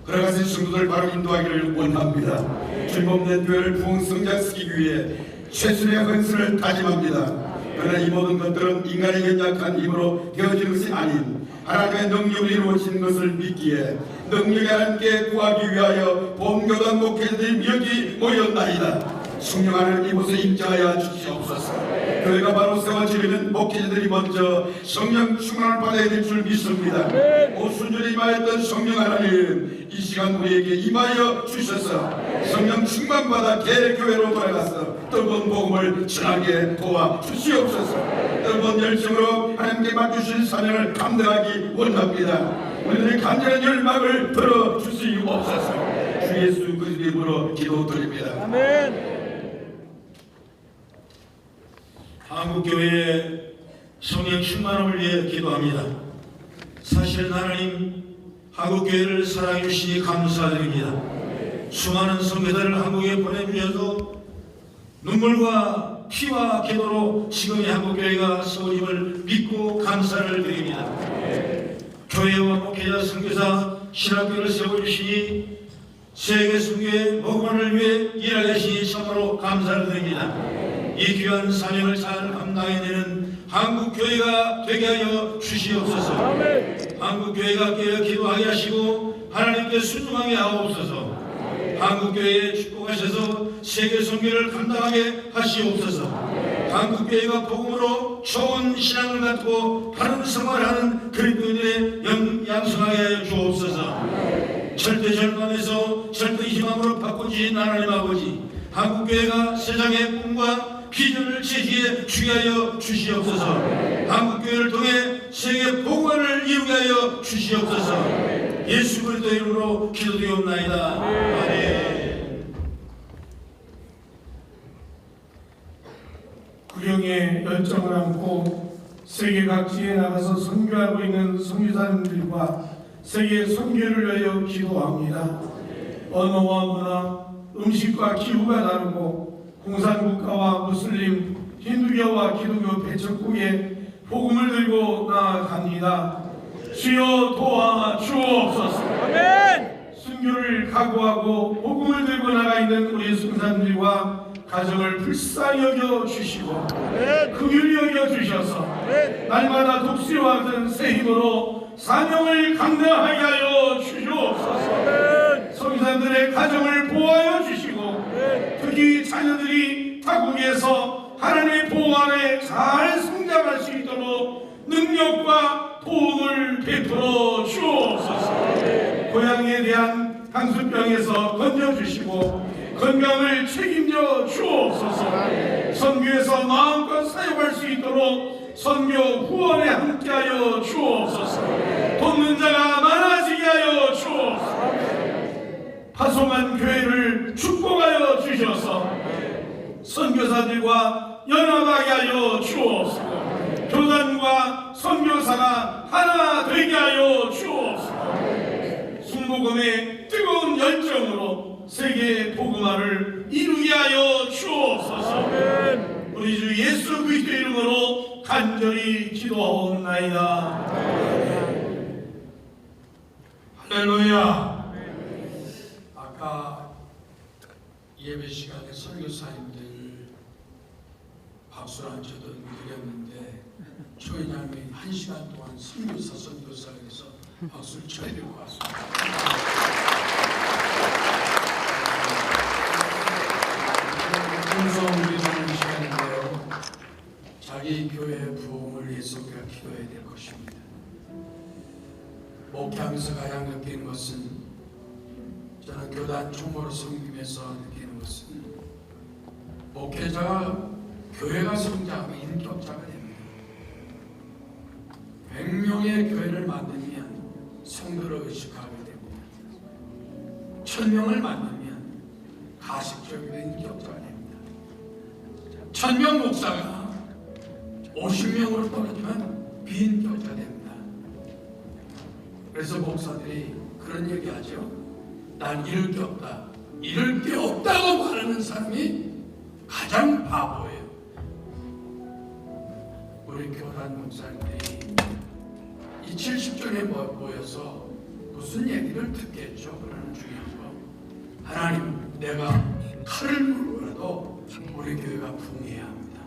걸어가신 성도들 바로 인도하기를 원합니다. 주님 없는 교회를 부흥 성장시키기 위해 최선의 헌신을 다짐합니다. 그러나 이 모든 것들은 인간의 연약한 힘으로 되어지는 것이 아닌 하나님의 능력으로 이루어진 것을 믿기에 능력이 하나님께 구하기 위하여 본교단 목회자들이 여기 모였나이다. 성령 하나님 이곳에 임재하여 주시옵소서. 교회가 바로 세워지려면 목회자들이 먼저 성령 충만을 받아야 될 줄 믿습니다. 오순절에 임하였던 성령 하나님, 이 시간 우리에게 임하여 주셔서 성령 충만받아 개교회로 돌아가서 뜨거운 복음을 전하게 도와주시옵소서. 뜨거운 열정으로 하나님께 맡기신 사명을 감당하기 원합니다. 우리들의 간절한 열망을 들어주시옵소서. 주 예수 그리스도의 이름으로 기도드립니다. 아멘. 한국교회의 성령 충만함을 위해 기도합니다. 사실 하나님, 한국교회를 사랑해 주시니 감사드립니다. 수많은 선교사를 한국에 보내주셔서 눈물과 피와 기도로 지금의 한국교회가 세워짐을 믿고 감사를 드립니다. 교회와 목회자, 선교사, 신학교를 세워주시니 세계 선교의 복음을 위해 일하게 하시니 참으로 감사를 드립니다. 이 귀한 사명을 잘 감당해내는 한국교회가 되게 하여 주시옵소서. 한국교회가 깨어 기도하게 하시고 하나님께 순종하게 하옵소서. 한국교회에 축복하셔서 세계 선교를 감당하게 하시옵소서. 한국교회가 복음으로 좋은 신앙을 갖고 바른 생활하는 그리스도인의 양성하게 하여 주옵소서. 절대 절망에서 절대 희망으로 바꿔주신 하나님 아버지, 한국교회가 세상의 꿈과 비전을 제시해 주게 하여 주시옵소서. 한국교회를 통해 세계 복음을 이루게 하여 주시옵소서. 예수 그리스도의 이름으로 기도드리옵나이다. 아멘. 구령의 열정을 안고 세계 각지에 나가서 선교하고 있는 선교사님들과 세계 선교를 위하여 기도합니다. 언어와 문화, 음식과 기후가 다르고 공산국가와 무슬림, 힌두교와 기독교 개척국에 복음을 들고 나아갑니다. 주여 도와 주옵소서. 아멘. 순교를 각오하고 복음을 들고 나가 있는 우리 성산들과 가정을 불쌍히 여겨 주시고 긍휼히 여겨 주셔서 날마다 독수리와 같은 새 힘으로 사명을 감당하게 하여 주시옵소서. 성산들의 가정을 보호하여 주시고 특히 자녀들이 타국에서 하나님의 보호 아래 잘 성장할 수 있도록 능력과 도움을 베풀어 주옵소서. 고향에 대한 향수병에서 건져주시고 건강을 책임져 주옵소서. 선교에서 마음껏 사역할 수 있도록 선교 후원에 함께하여 주옵소서. 돕는 자가 많아지게 하여 주옵소서. 파송한 교회를 축복하여 주셔서 선교사들과 연합하게 하여 주옵소서. 교단과 선교사가 하나 되게 하여 주옵소서. 순복음의 뜨거운 열정으로 세계 복음화를 이루게 하여 주옵소서. 우리 주 예수 그리스도의 이름으로 간절히 기도하옵나이다. 할렐루야. 아까 예배 시간에 설교사님들 박수를 안 쳐도 드렸는데 초인장님이 1시간 동안 선교사를 해서 박수를 쳐야 될 것 같습니다. 풍성 기도하는 시간인데요. 자기 교회 부흥을 위해서 우리가 기도해야 될 것입니다. 목회하면서 가장 느끼는 것은, 저는 교단 총무로 섬기면서 느끼는 것은, 목회자가 교회가 성장하면 인격자가 됩니다. 100명의 교회를 만들면 성도를 의식하게 됩니다. 1000명을 만들면 가식적이고 인격자가 됩니다. 1000명 목사가 50명으로 떨어지면 비인격자 됩니다. 그래서 목사들이 그런 얘기하죠. 난 잃을 게 없다. 잃을 게 없다고 말하는 사람이 가장 바보예요. 우리 교단 목사님들이 이 70전에 모여서 무슨 얘기를 듣겠죠? 그러는 중요한 거. 하나님, 내가 칼을 물고라도 우리 교회가 부흥해야 합니다.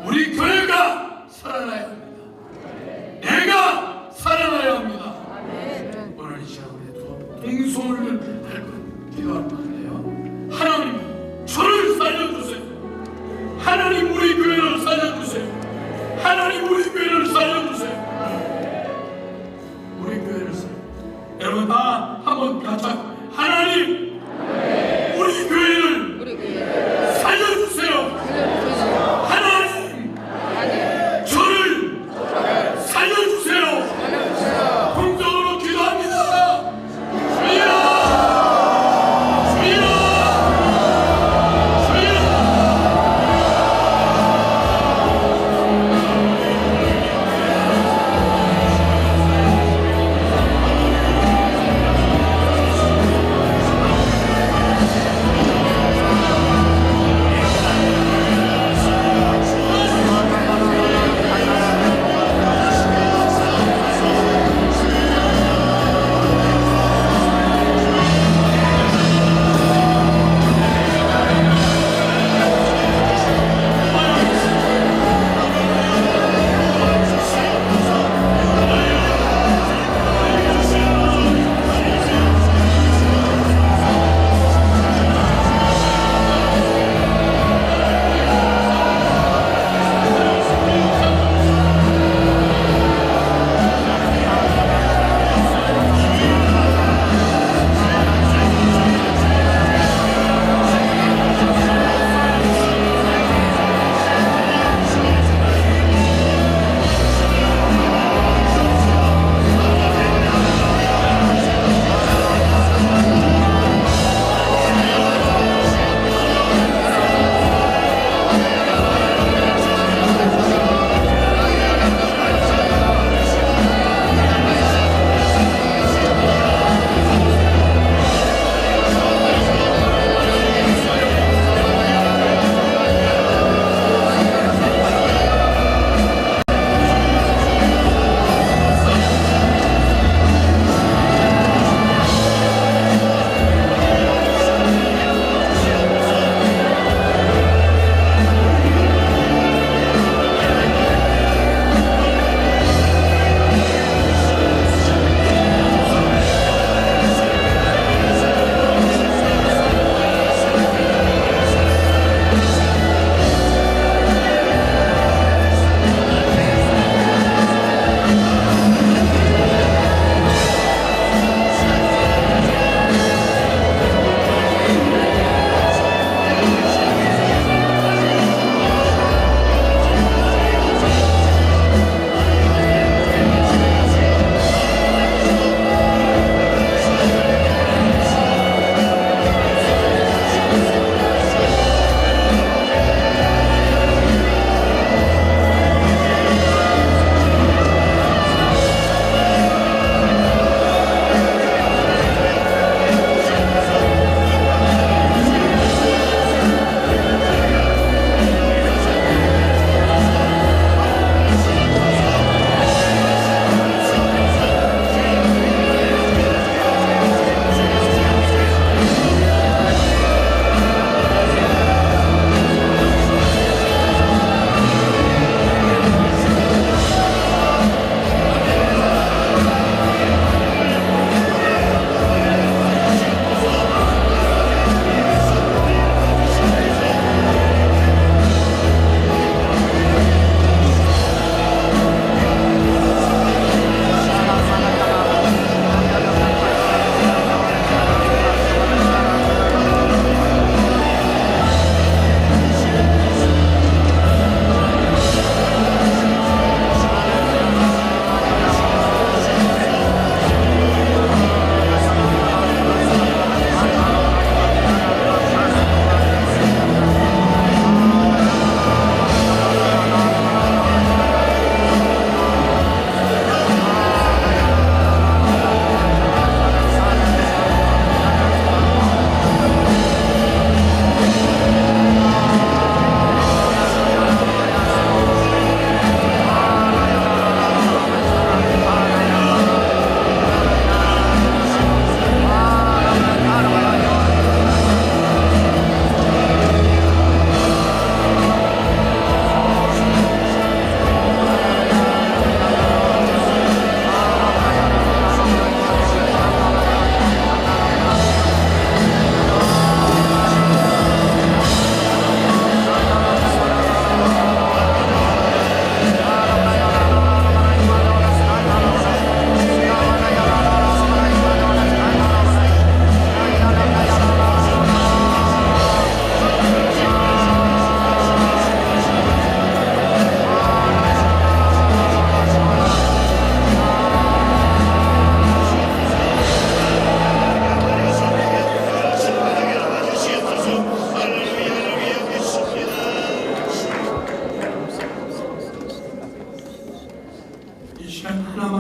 우리 교회가 살아나야 합니다. 내가 살아나야 합니다. 오늘 이 시간 우리 동성을 기도할 건데요. 하나님, 저를 살려주세요. 하나님, 우리 교회를 살려주세요. 하나님, 우리 교회를 살려주세요. 우리 교회를 살려주세요. 여러분 다 한번 같이 하나님, 우리 교회를 살려주세요. 하나님, 저를 살려주세요. 공적으로 기도합니다. 주여!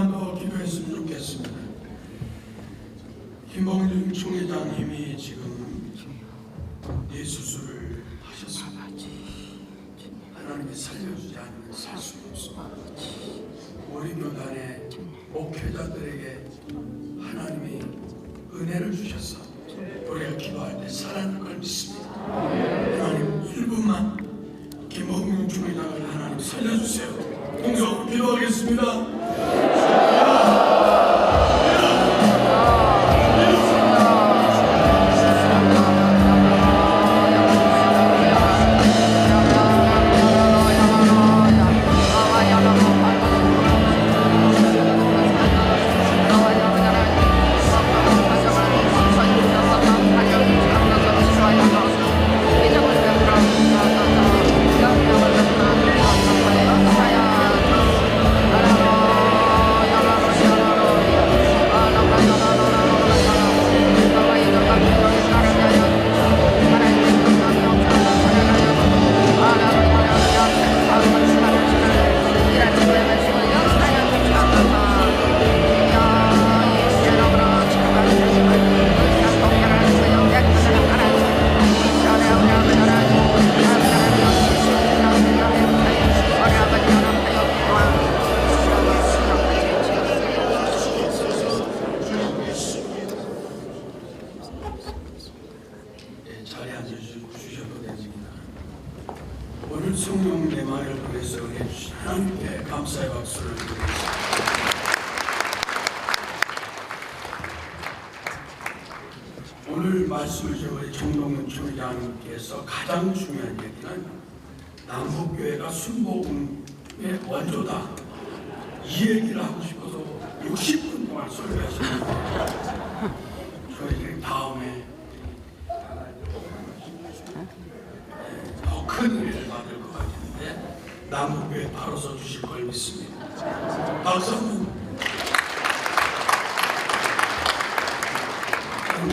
조금만 더 기도했으면 좋겠습니다. 김봉준 총회장님이 지금 뇌수술을 하셨습니다. 하나님이 살려주지 않으면 살 수가 없습니다. 우리 교단의 목회자들에게 하나님이 은혜를 주셔서 우리가 기도할 때 살아날 걸 믿습니다. 하나님 1분만 김봉준 총회장을 하나님 살려주세요. 동성으로 기도하겠습니다. 자리에 앉아주셔도 됩니다. 오늘 성령 내마를 통해서 은혜 주신 하나님께 감사의 박수를 드리겠습니다. 오늘 말씀을 주신 우리 정동근 총회장님께서 가장 중요한 얘기는 남북교회가 순복음의 원조다. 이 얘기를 하고 싶어서 60분 동안 설교하셨는데 저희들이 다음에 더 큰 은혜를 받을 것 같은데 남북교회 바로 서 주실 걸 믿습니다. 박수 한번